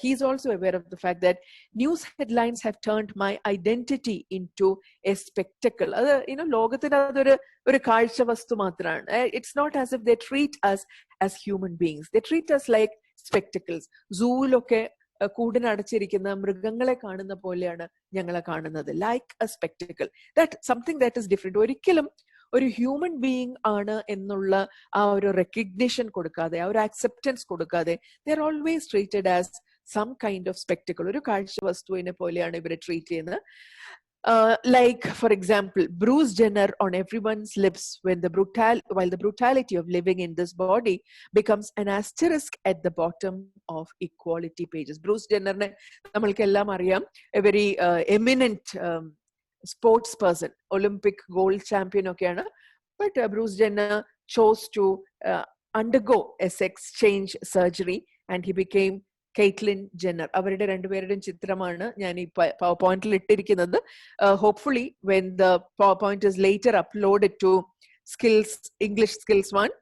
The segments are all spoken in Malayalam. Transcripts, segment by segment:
he's also aware of the fact that news headlines have turned my identity into a spectacle. ലോകത്തിന് അതൊരു കാഴ്ച വസ്തു മാത്രമാണ്. It's not as if they treat us as human beings. They treat us like spectacles. സൂവിലൊക്കെ കൂടിനടച്ചിരിക്കുന്ന മൃഗങ്ങളെ കാണുന്ന പോലെയാണ് ഞങ്ങളെ കാണുന്നത്, like a spectacle. That something that is different. ഒരിക്കലും ഒരു ഹ്യൂമൻ ബീയിങ് ആണ് എന്നുള്ള ആ ഒരു റെക്കഗ്നിഷൻ കൊടുക്കാതെ, ആ ഒരു അക്സെപ്റ്റൻസ് കൊടുക്കാതെ, they are always treated as some kind of spectacle. ഒരു കാഴ്ച വസ്തുവിനെ പോലെയാണ് ഇവരെ ട്രീറ്റ് ചെയ്യുന്നത്. Like, for example, Bruce Jenner on everyone's lips while the brutality of living in this body becomes an asterisk at the bottom of equality pages. Bruce Jenner ne namalkellam ariyam, a very eminent sports person, Olympic gold champion okayana. But Bruce Jenner chose to undergo a sex change surgery and he became Caitlyn Jenner. അവരുടെ രണ്ടുപേരുടെയും ചിത്രമാണ് ഞാൻ ഈ പവർ പോയിന്റിൽ ഇട്ടിരിക്കുന്നത്. Hopefully when the PowerPoint is later uploaded to English Skills 1,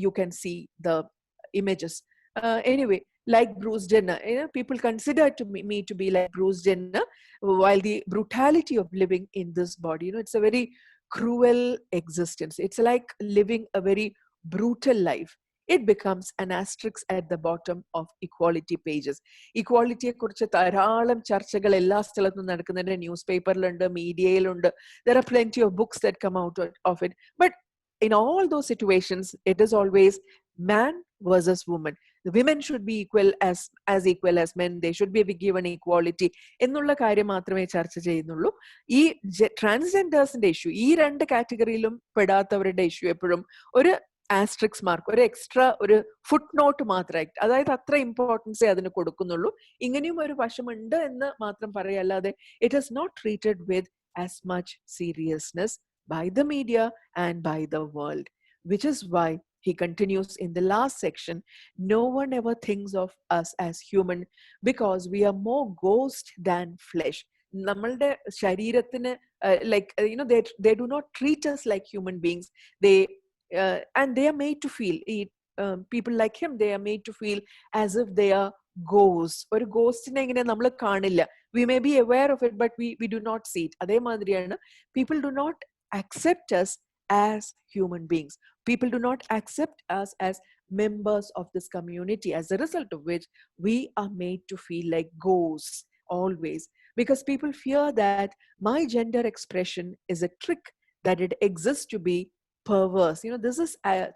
you can see the images. Anyway, like Bruce Jenner, people consider me to be like Bruce Jenner, while the brutality of living in this body, it's a very cruel existence. It's like living a very brutal life. It becomes an asterisk at the bottom of equality pages. Equalityയെ കുറിച്ച് ധാരാളം ചർച്ചകൾ എല്ലാ സ്ഥലത്തും നടക്കുന്നുണ്ട്. News പേപ്പറിലുണ്ട്, മീഡിയയിലുണ്ട്. There are plenty of books that come out of it. But in all those situations, it is always man versus woman. The women should be as equal as men. They should be given equality. എന്നുള്ള കാര്യം മാത്രമേ ചർച്ച ചെയ്യുന്നുള്ളൂ. ഈ ട്രാൻസ്ജെൻഡേഴ്സിന്റെ ഇഷ്യൂ, ഈ രണ്ട് കാറ്റഗറിയിലും പെടാത്തവരുടെ ഇഷ്യൂ എപ്പോഴും ഒരു ആസ്ട്രിക്സ് മാർക്ക്, ഒരു എക്സ്ട്രാ ഒരു ഫുട് നോട്ട് മാത്രമായിട്ട്, അതായത് അത്ര ഇമ്പോർട്ടൻസേ അതിന് കൊടുക്കുന്നുള്ളൂ. ഇങ്ങനെയും ഒരു വശമുണ്ട് എന്ന് മാത്രം പറയല്ലാതെ it is not treated with as much seriousness by the media and by the world, which is why he continues in the last section, no one ever thinks of us as human because we are more ghost than flesh. നമ്മളുടെ ശരീരത്തിന് they do not treat us like human beings. And they are made to feel, people like him, they are made to feel as if they are ghosts. ഒരു ഗോസ്റ്റിനെ ഇങ്ങനെ നമ്മൾ കാണില്ല. We may be aware of it, but we do not see it. അതേമാതിരിയാണ് people do not accept us as human beings. People do not accept us as members of this community, as a result of which we are made to feel like ghosts always, because people fear that my gender expression is a trick, that it exists to be perverse. This is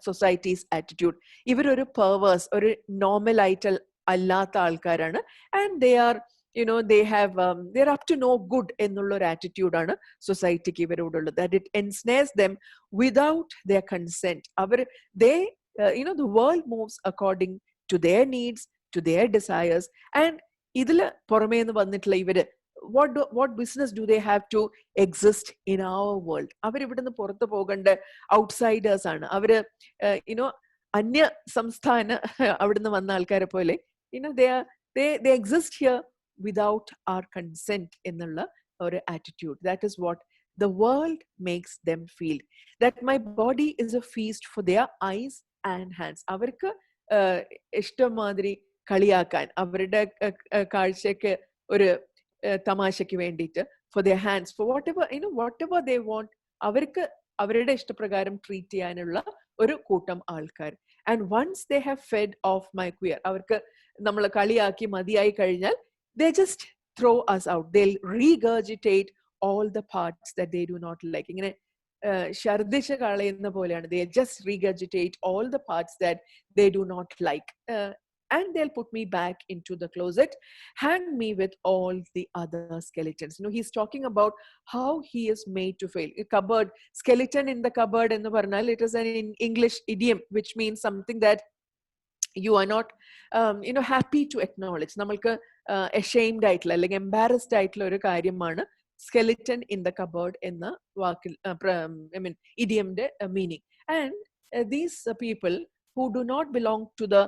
society's attitude. ഇവർ ഒരു perverse, ഒരു normal ആയിട്ട് അല്ലാത്ത ആൾക്കാരാണ്. And they are they're up to no good എന്നുള്ള ഒരു ആറ്റിറ്റ്യൂഡാണ് സൊസൈറ്റിക്ക് ഇവരോടുള്ളത്. that it ensnares them without their consent. The world moves according to their needs, to their desires. And ഇതില് പുറമേ നിന്ന് വന്നിട്ടുള്ള ഇവര് what business do they have to exist in our world? അവരിവിടുന്ന് പുറത്ത് പോകേണ്ട ഔട്ട്സൈഡേഴ്സ് ആണ്. അവര് അന്യ സംസ്ഥാന അവിടുന്ന് വന്ന ആൾക്കാരെ പോലെ they exist here without our consent എന്നുള്ള ഒരു attitude. That is what the world makes them feel. That my body is a feast for their eyes and hands. അവർക്ക് ഇഷ്ടമാതിരി കളിയാക്കാൻ, അവരുടെ കാഴ്ചയ്ക്ക് ഒരു തമാശയ്ക്ക് വേണ്ടിയിട്ട്, for their hands, for whatever they want, അവർക്ക് അവരുടെ ഇഷ്ടപ്രകാരം ട്രീറ്റ് ചെയ്യാനുള്ള ഒരു കൂട്ടം ആൾക്കാർ. And once they have fed off my queer, അവർക്ക് നമ്മൾ കളിയാക്കി മതിയായി കഴിഞ്ഞാൽ they just throw us out. They'll regurgitate all the parts that they do not like. ഇങ്ങനെ ഛർദിച്ച് കളയുന്ന പോലെയാണ്. They just regurgitate all the parts that they do not like. And they'll put me back into the closet, hang me with all the other skeletons. He's talking about how he is made to fail. A cupboard, skeleton in the cupboard ennu parnal, it is an English idiom which means something that you are not happy to acknowledge. namalku ashamed ആയിട്ടുള്ള അല്ലെങ്കിൽ embarrassed ആയിട്ടുള്ള ഒരു കാര്യമാണ് skeleton in the cupboard enna vaakil idiomde meaning. And these people who do not belong to the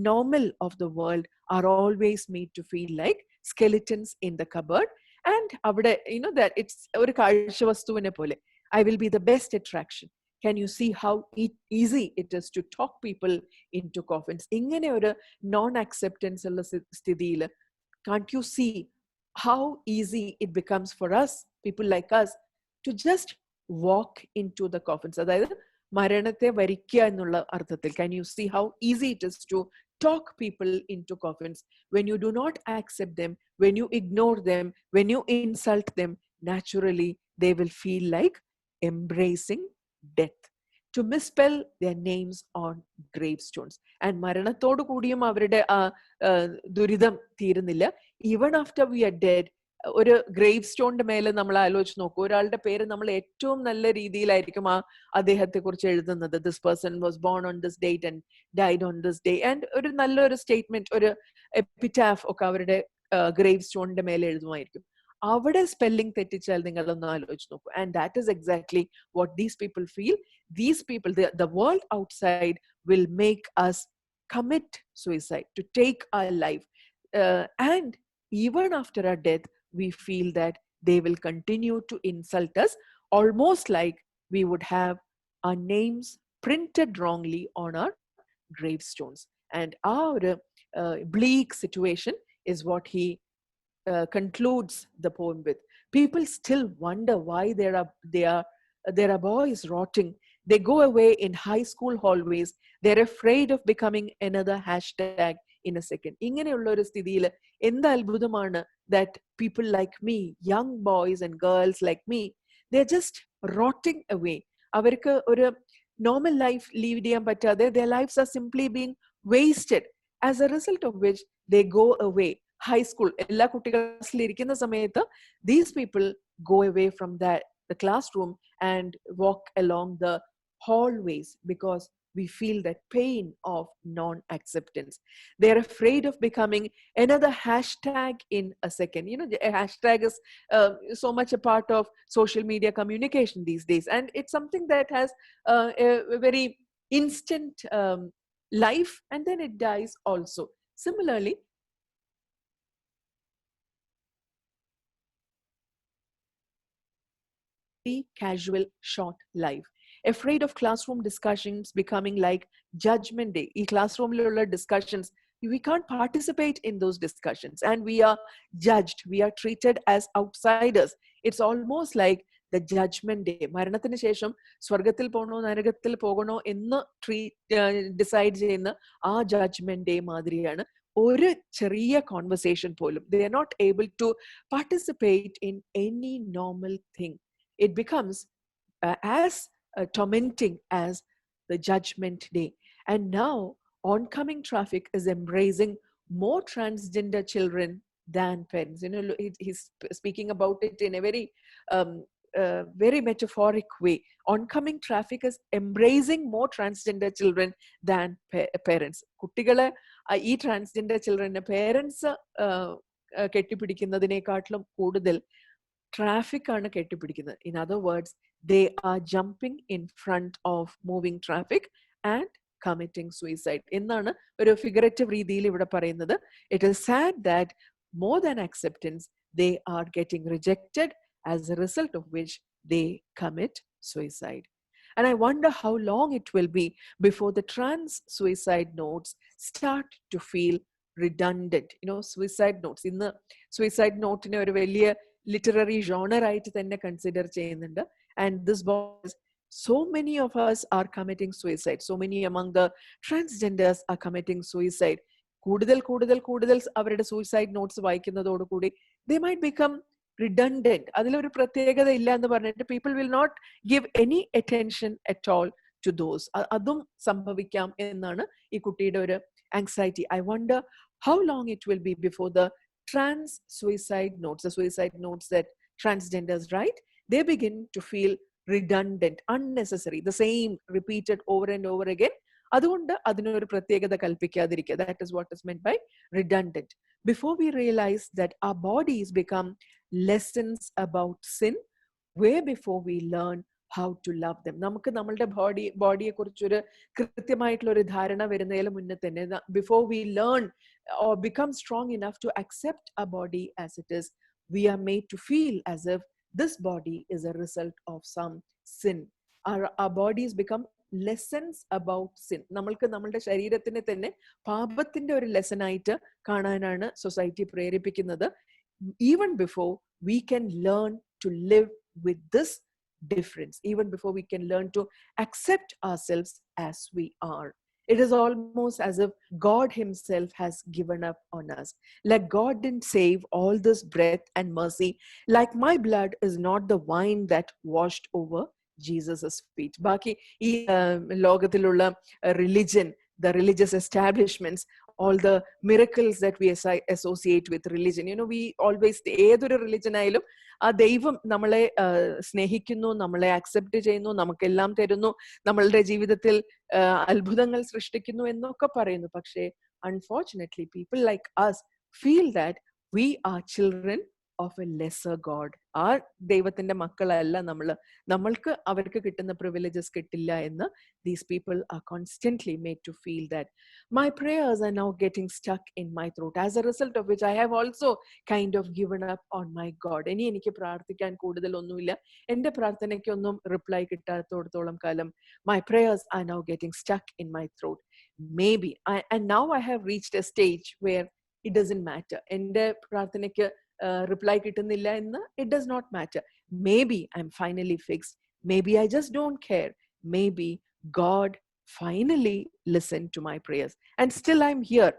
normal of the world are always made to feel like skeletons in the cupboard. And avade that it's oru kaazhcha vastuvine pole, I will be the best attraction. Can you see how easy it is to talk people into coffins? ഇങ്ങനെ ഒരു നോൺ അക്സെപ്റ്റൻസ് ഉള്ള സ്ഥിതിയിൽ, can't you see how easy it becomes for us, people like us, to just walk into the coffins? അതായത് മരണത്തെ വരിക്കുക എന്നുള്ള അർത്ഥത്തിൽ, can you see how easy it is to talk people into coffins? When you do not accept them, when you ignore them, when you insult them, naturally they will feel like embracing death, to misspell their names on gravestones. And മരണത്തോടു കൂടിയും അവരുടെ ദുരിതം തീരുന്നില്ല. Even after V R dead, ഒരു ഗ്രേവ് സ്റ്റോണിന്റെ മേലെ നമ്മൾ ആലോചിച്ച് നോക്കൂ, ഒരാളുടെ പേര് നമ്മൾ ഏറ്റവും നല്ല രീതിയിലായിരിക്കും അദ്ദേഹത്തെ കുറിച്ച് എഴുതുന്നത്. This person was born on this date and died on this day, and ഒരു നല്ലൊരു സ്റ്റേറ്റ്മെന്റ്, ഒരു എപ്പിറ്റാഫ് ഒക്കെ അവരുടെ ഗ്രേവ് സ്റ്റോണിന്റെ മേലെ എഴുതുമായിരിക്കും. അവിടെ സ്പെല്ലിംഗ് തെറ്റിച്ചാൽ നിങ്ങളൊന്ന് ആലോചിച്ച് നോക്കൂ. And that is exactly what these people feel. These people, the world outside will make us commit suicide, to take our life. And even after our death, we feel that they will continue to insult us, almost like we would have our names printed wrongly on our gravestones. And our bleak situation is what he concludes the poem with. People still wonder why there are boys rotting. They go away in high school hallways. They're afraid of becoming another hashtag in a second. ഇങ്ങനെയുള്ള ഒരു സ്ഥിതിയിൽ എന്ത് അത്ഭുതമാണ് that people like me, young boys and girls like me, they're just rotting away. അവർക്ക് ഒരു normal life ലീഡ് ചെയ്യാൻ പറ്റാതെ their lives are simply being wasted, as a result of which they go away. High school, എല്ലാ കുട്ടികളും ഇരിക്കുന്ന സമയത്ത് these people go away from the classroom and walk along the hallways, because we feel that pain of non-acceptance. They're afraid of becoming another hashtag in a second. You know, a hashtag is so much a part of social media communication these days, and it's something that has a very instant life, and then it dies also. Similarly, casual short life, afraid of classroom discussions becoming like judgment day. In classroom discussions, we can't participate in those discussions, and we are judged, we are treated as outsiders. It's almost like the judgment day. മരണത്തിന് ശേഷം സ്വർഗത്തിൽ പോകണോ നരകത്തിൽ പോകണോ എന്ന് ഡിസൈഡ് ചെയ്യുന്ന ആ ജഡ്ജ്മെന്റ് ഡേ മാതിരിയാണ്. ഒരു ചെറിയ കോൺവെർസേഷൻ പോലും they are not able to participate in any normal thing. It becomes as tormenting as the judgment day. And now oncoming traffic is embracing more transgender children than parents. You know, he's speaking about it in a very metaphoric way. Oncoming traffic is embracing more transgender children than parents. കുട്ടികളെ ഈ ട്രാൻസ്ജെൻഡർ ചിൽഡ്രനെ പേരൻസ് കെട്ടിപ്പിടിക്കുന്നതിനെക്കാട്ടിലും കൂടുതൽ ട്രാഫിക് ആണ് കെട്ടിപ്പിടിക്കുന്നത്. In other words, they are jumping in front of moving traffic and committing suicide എന്നാണ് ഒരു ഫിഗറേറ്റീവ് രീതിയിൽ ഇവിടെ പറയുന്നത്. It is sad that more than acceptance, they are getting rejected, as a result of which they commit suicide. And I wonder how long it will be before the trans suicide notes start to feel redundant. You know, suicide notes, ഇന്ന് suicide note ഒരു വലിയ ലിറ്റററി ജോണർ ആയിട്ട് തന്നെ കൺസിഡർ ചെയ്യുന്നുണ്ട്. And this boys, so many of us are committing suicide. So many among the transgenders are committing suicide. കൂടുതൽ അവരുടെ സൂയിസൈഡ് നോട്ട്സ് വായിക്കുന്നതോടുകൂടി they might become redundant. അതിലൊരു പ്രത്യേകത ഇല്ല എന്ന് പറഞ്ഞിട്ട് people will not give any attention at all to those. അതും സംഭവിക്കാം എന്നാണ് ഈ കുട്ടിയുടെ ഒരു anxiety. I wonder how long it will be before the trans suicide notes, the suicide notes that transgenders write, they begin to feel redundant, unnecessary, the same repeated over and over again. അതുകൊണ്ട് അതിനൊരു പ്രത്യേകത കൽപ്പിക്കാതിരിക്കുക. That is what is meant by redundant. Before we realize that our bodies become lessons about sin, way before we learn how to love them. നമുക്ക് നമ്മളുടെ ബോഡിയെ കുറിച്ചൊരു കൃത്യമായിട്ടുള്ള ഒരു ധാരണ വരുന്നതിന് മുന്നേ തന്നെ, before we learn or become strong enough to accept our body as it is, we are made to feel as if this body is a result of some sin. our bodies become lessons about sin. നമ്മൾക്ക് നമ്മളുടെ ശരീരത്തിനെ തന്നെ പാപത്തിന്റെ ഒരു ലെസൺ ആയിട്ട് കാണാനാണ് സൊസൈറ്റി പ്രേരിപ്പിക്കുന്നത്. Even before we can learn to live with this difference, even before we can learn to accept ourselves as we are. It is almost as if God himself has given up on us. Like God didn't save all this breath and mercy. Like my blood is not the wine that washed over Jesus' feet. ബാക്കി ഈ ലോകത്തിലുള്ള religion, the religious establishments, all the miracles that we associate with religion. You know, we always, ഏതൊരു religion ആയാലും ആ ദൈവം നമ്മളെ സ്നേഹിക്കുന്നു, നമ്മളെ അക്സെപ്റ്റ് ചെയ്യുന്നു, നമുക്കെല്ലാം തരുന്നു, നമ്മളുടെ ജീവിതത്തിൽ അത്ഭുതങ്ങൾ സൃഷ്ടിക്കുന്നു എന്നൊക്കെ പറയുന്നു. പക്ഷേ unfortunately people like us feel that we are children of a lesser God. ആ ദൈവത്തിന്റെ മക്കളല്ല നമ്മൾക്ക് അവർക്ക് കിട്ടുന്ന പ്രിവിലേജസ് കിട്ടില്ല എന്ന് these people are constantly made to feel that. My prayers are now getting stuck in my throat, as a result of which I have also kind of given up on my God. ഇനി എനിക്ക് പ്രാർത്ഥിക്കാൻ കൂടുതലൊന്നുമില്ല, എൻ്റെ പ്രാർത്ഥനയ്ക്കൊന്നും റിപ്ലൈ കിട്ടാത്തോടത്തോളം കാലം my prayers are now getting stuck in my throat. Maybe and now I have reached a stage where it doesn't matter. എൻ്റെ പ്രാർത്ഥനയ്ക്ക് reply കിട്ടുന്നില്ല എന്ന്, it does not matter. Maybe I'm finally fixed. Maybe I just don't care. Maybe God finally listened to my prayers. And still I'm here.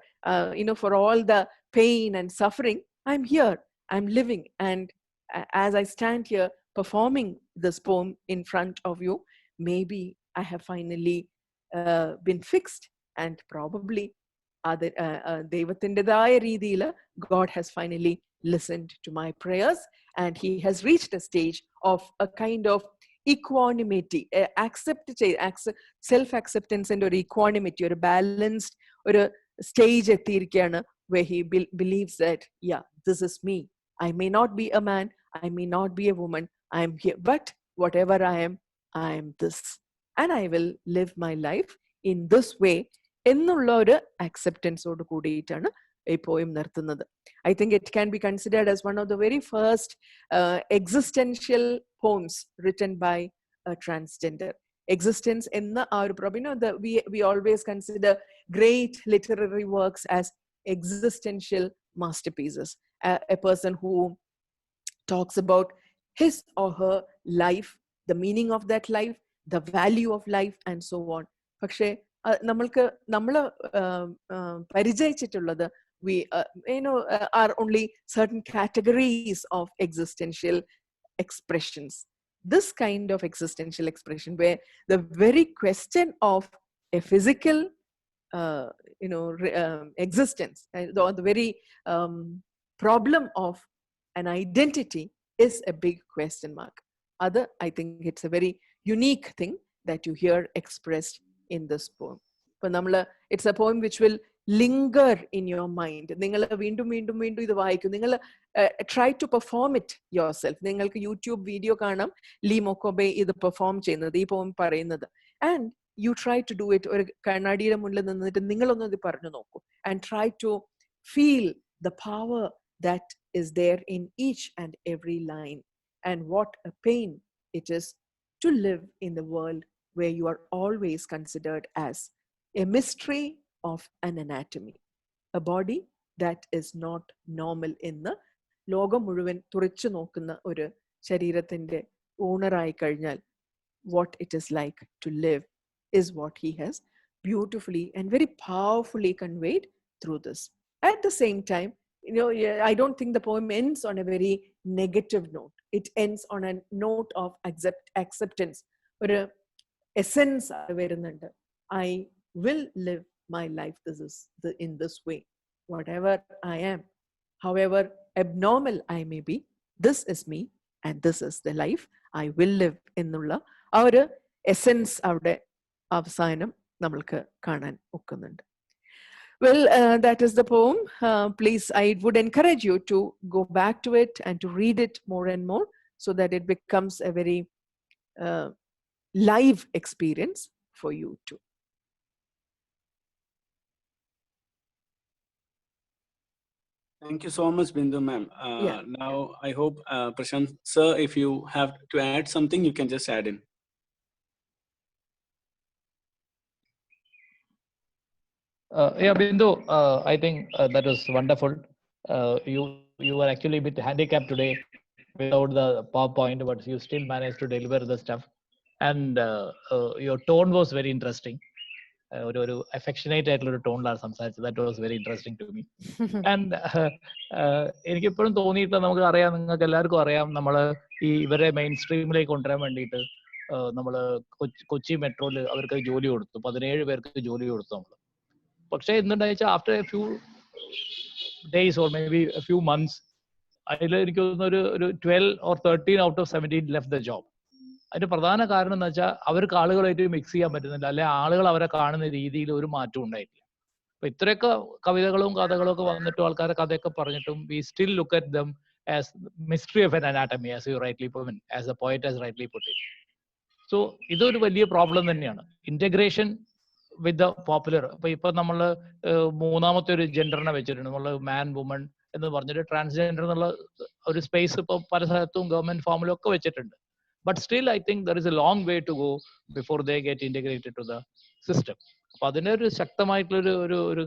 You know, for all the pain and suffering, I'm here. I'm living. And as I stand here performing this poem in front of you, maybe I have finally been fixed. And probably ദൈവത്തിൻ്റെതായ രീതിയിൽ God has finally listened to my prayers, and he has reached a stage of a kind of equanimity, self acceptance and or equanimity, or a balanced or a stage എത്തിയിരിക്കുകയാണ് where he believes that, yeah, this is me. I may not be a man, I may not be a woman, I am here, but whatever I am this, and I will live my life in this way എന്നുള്ള ഒരു അക്സെപ്റ്റൻസോട് കൂടിയിട്ടാണ് ഈ പോയം നിർത്തുന്നത്. I think it can be considered as one of the very first existential poems written by a transgender. Existence എന്ന ആ ഒരു problem, you know, we always consider great literary works as existential masterpieces. A person who talks about his or her life, the meaning of that life, the value of life, and so on. പക്ഷേ നമ്മൾക്ക് നമ്മൾ പരിചയിച്ചിട്ടുള്ളത് we are only certain categories of existential expressions. This kind of existential expression, where the very question of a physical existence, the very problem of an identity is a big question mark. I think it's a very unique thing that you hear expressed in this poem. It's a poem which will linger in your mind. നിങ്ങൾ വീണ്ടും വീണ്ടും വീണ്ടും ഇത് വായിക്കും. നിങ്ങൾ try to perform it yourself. നിങ്ങൾക്ക് യൂട്യൂബ് വീഡിയോ കാണാം, ലീ മൊക്കോബെ ഇത് പെർഫോം ചെയ്യുന്നത്, ഈ പോം പറയുന്നത്. And you try to do it. ഒരു കണ്ണാടിയുടെ മുന്നിൽ നിന്നിട്ട് നിങ്ങളൊന്നും ഇത് പറഞ്ഞു നോക്കൂ. And try to feel the power that is there in each and every line. And what a pain it is to live in the world where you are always considered as a mystery of an anatomy, a body that is not normal എന്ന് ലോകം മുഴുവൻ തുറച്ചു നോക്കുന്ന ഒരു ശരീരത്തിന്റെ ഓണറായി കഴിഞ്ഞാൽ what it is like to live is what he has beautifully and very powerfully conveyed through this. At the same time, I don't think the poem ends on a very negative note. It ends on a note of acceptance. ഒരു essence വരുന്നുണ്ട്. I will live my life in this way. Whatever I am, however abnormal I may be, this is me and this is the life I will live എന്നുള്ള ആ ഒരു എസെൻസ് അവിടെ അവസാനം നമ്മൾക്ക് കാണാൻ ഒക്കുന്നുണ്ട്. Well, that is the poem. Please, I would encourage you to go back to it and to read it more and more so that it becomes a very live experience for you too. Thank you so much, Bindu ma'am. Now, I hope, Prashant sir, if you have to add something, you can just add in. Yeah, Bindu, I think that was wonderful. You were actually a bit handicapped today without the PowerPoint, but you still managed to deliver the stuff. And your tone was very interesting. ഒരു affectionate ആയിട്ടുള്ള ഒരു ടോണിലാണ് സംസാരിച്ചത്. That was very interesting to me. And എനിക്ക് എപ്പോഴും തോന്നിയിട്ട് നമുക്ക് അറിയാം, നിങ്ങൾക്ക് എല്ലാവർക്കും അറിയാം, നമ്മൾ ഇവരെ മെയിൻ സ്ട്രീമിലേക്ക് കൊണ്ടുവരാൻ വേണ്ടിയിട്ട് നമ്മൾ കൊച്ചി മെട്രോയിൽ അവർക്ക് ജോലി കൊടുത്തു, 17 പേർക്ക് ജോലി കൊടുത്തു നമ്മൾ. പക്ഷേ എന്തുണ്ടായി വെച്ചാൽ after A few days or may be A few months അതിൽ എനിക്ക് തോന്നുന്ന ഒരു 12 or 13 out of 17 left the job. അതിന്റെ പ്രധാന കാരണം എന്ന് വെച്ചാൽ അവർക്ക് ആളുകളായിട്ട് മിക്സ് ചെയ്യാൻ പറ്റുന്നില്ല, അല്ലെ ആളുകൾ അവരെ കാണുന്ന രീതിയിൽ ഒരു മാറ്റം ഉണ്ടായിട്ടില്ല. അപ്പൊ ഇത്രയൊക്കെ കവിതകളും കഥകളും ഒക്കെ വന്നിട്ടും ആൾക്കാരെ കഥയൊക്കെ പറഞ്ഞിട്ടും we still look at them as mystery of an anatomy, as you rightly put, as a poet has rightly put it. So ഇതൊരു വലിയ പ്രോബ്ലം തന്നെയാണ്, ഇന്റഗ്രേഷൻ വിത്ത് ദ പോപ്പുലർ. ഇപ്പൊ നമ്മള് മൂന്നാമത്തെ ഒരു ജെൻഡറിനെ വെച്ചിട്ടുണ്ട്, നമ്മള് മാൻ വുമൺ എന്ന് പറഞ്ഞിട്ട് ട്രാൻസ്ജെൻഡർ എന്നുള്ള ഒരു സ്പേസ് ഇപ്പൊ പല സ്ഥലത്തും ഗവൺമെന്റ് ഫോമിലും ഒക്കെ വെച്ചിട്ടുണ്ട്. But still, I think there is a long way to go before they get integrated to the system. അപ്പൊ അതിന്റെ ഒരു ശക്തമായിട്ടുള്ള ഒരു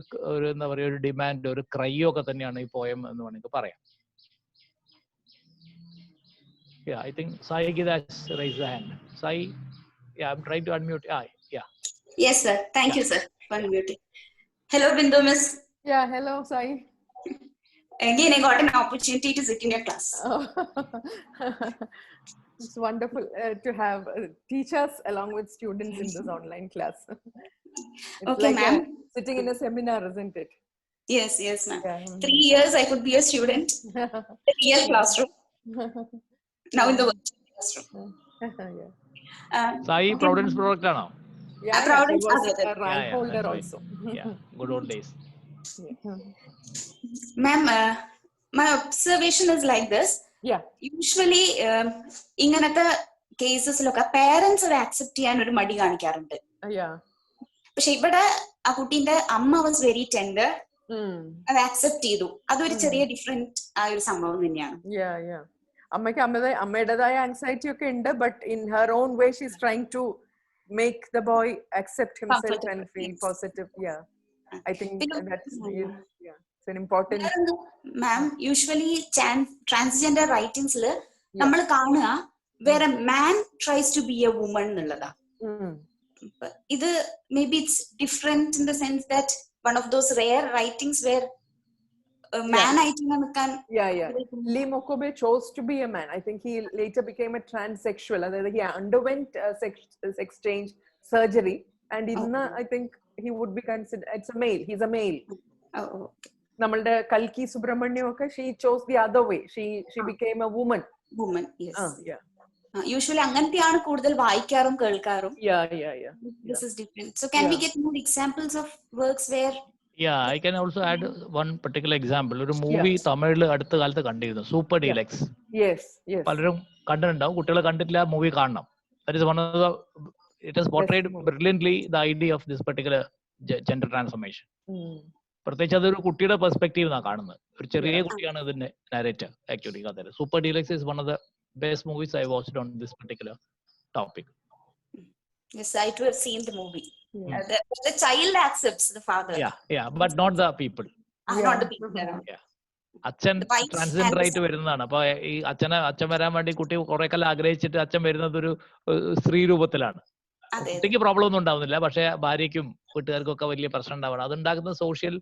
എന്താ പറയുക, ഒരു ഡിമാൻഡ്, ഒരു ക്രൈയോ ഒക്കെ തന്നെയാണ് ഈ പോയം എന്ന് വേണമെങ്കിൽ പറയാം. Yeah, I think Sai Gita has raised the hand. Sai, yeah, I'm trying to unmute. Yeah. Yes, sir. Thank you, sir, for unmuting. Hello, Bindu Miss. Yeah, hello, Sai. Again, I got an opportunity to sit in your class. It's wonderful to have teachers along with students in this online class. It's Okay, like ma'am. Sitting in a seminar, isn't it? Yes, ma'am. Yeah. 3 years I could be a student in the real classroom. Now in the virtual classroom. Yeah. Sai Providence product ആണോ? Yeah, Providence he was other. a rank Yeah, holder that's also. Yeah, good old days. Yeah. Ma'am, my observation is like this. Yeah. Usually, ഇങ്ങനത്തെ കേസസിലൊക്കെ പേരൻസ് അത് ആക്സെപ്റ്റ് ചെയ്യാൻ ഒരു മടി കാണിക്കാറുണ്ട്. Yeah. പക്ഷെ ഇവിടെ ആ കുട്ടീന്റെ അമ്മ വാസ് വെരി ടെൻഡർ, അത് ആക്സെപ്റ്റ് ചെയ്തു. അതൊരു ചെറിയ ഡിഫറെന്റ് ആ ഒരു സംഭവം തന്നെയാണ്. അമ്മയ്ക്ക് അമ്മയുടേതായ ആൻസൈറ്റി ഒക്കെ ഉണ്ട്, but in her own way she is trying to make the boy accept himself and feel positive. Yeah, I think that's it's an important. Ma'am, usually transgender writings le നമ്മൾ കാണുക where a man tries to be a woman എന്നുള്ളതാ. ഇത് maybe it's different in the sense that one of those rare writings where a man ആയിട്ടാണ് നിൽക്കാൻ. Lee Mokobe chose to be a man. I think he later became a transsexual. He underwent sex change surgery, and I think he would be considered. It's a male. He's a male. Namalde Kalki Subramaniam okay, she chose the other way. She became a woman. Yes. Usually അങ്ങനത്തെയാണ് കൂടുതൽ വായിക്കാറും കേൾക്കാറും. This is different. So can we get more examples of works where? Yeah, I can also add one particular example. ഒരു മൂവി തമിഴിൽ അടുത്ത കാലത്ത് കണ്ടിരുന്നു, സൂപ്പർ ഡീലക്സ്. പലരും കണ്ടിട്ടുണ്ടാവും, കുട്ടികൾ കണ്ടിട്ടില്ല, മൂവി കാണണം. That is one of the, it has portrayed brilliantly the idea of this particular gender transformation. പ്രത്യേകിച്ച് അതൊരു കുട്ടിയുടെ പെർസ്പെക്റ്റീവ് എന്നാണ് കാണുന്നത്. ഒരു ചെറിയ കുട്ടിയാണ് ഇതിന്റെ നാരേറ്റർ ആക്ച്വലി കഥയിൽ. Super deluxe is one of the best movies I watched on this particular topic. Yes, I too have seen the movie. The child accepts the father. Yeah, but not the people. Not the people. അച്ഛൻ ട്രാൻസ്ജെൻഡർ ആയിട്ട് വരുന്നതാണ്. അപ്പൊ ഈ അച്ഛൻ വരാൻ വേണ്ടി കുട്ടി കുറെ കാലം ആഗ്രഹിച്ചിട്ട് അച്ഛൻ വരുന്നത് ഒരു സ്ത്രീ രൂപത്തിലാണ്. കുട്ടിക്ക് പ്രോബ്ലം ഒന്നും ഉണ്ടാവുന്നില്ല, പക്ഷെ ഭാര്യയ്ക്കും വീട്ടുകാർക്കും ഒക്കെ വലിയ പ്രശ്നം ഉണ്ടാവണം. അതുണ്ടാക്കുന്ന സോഷ്യൽ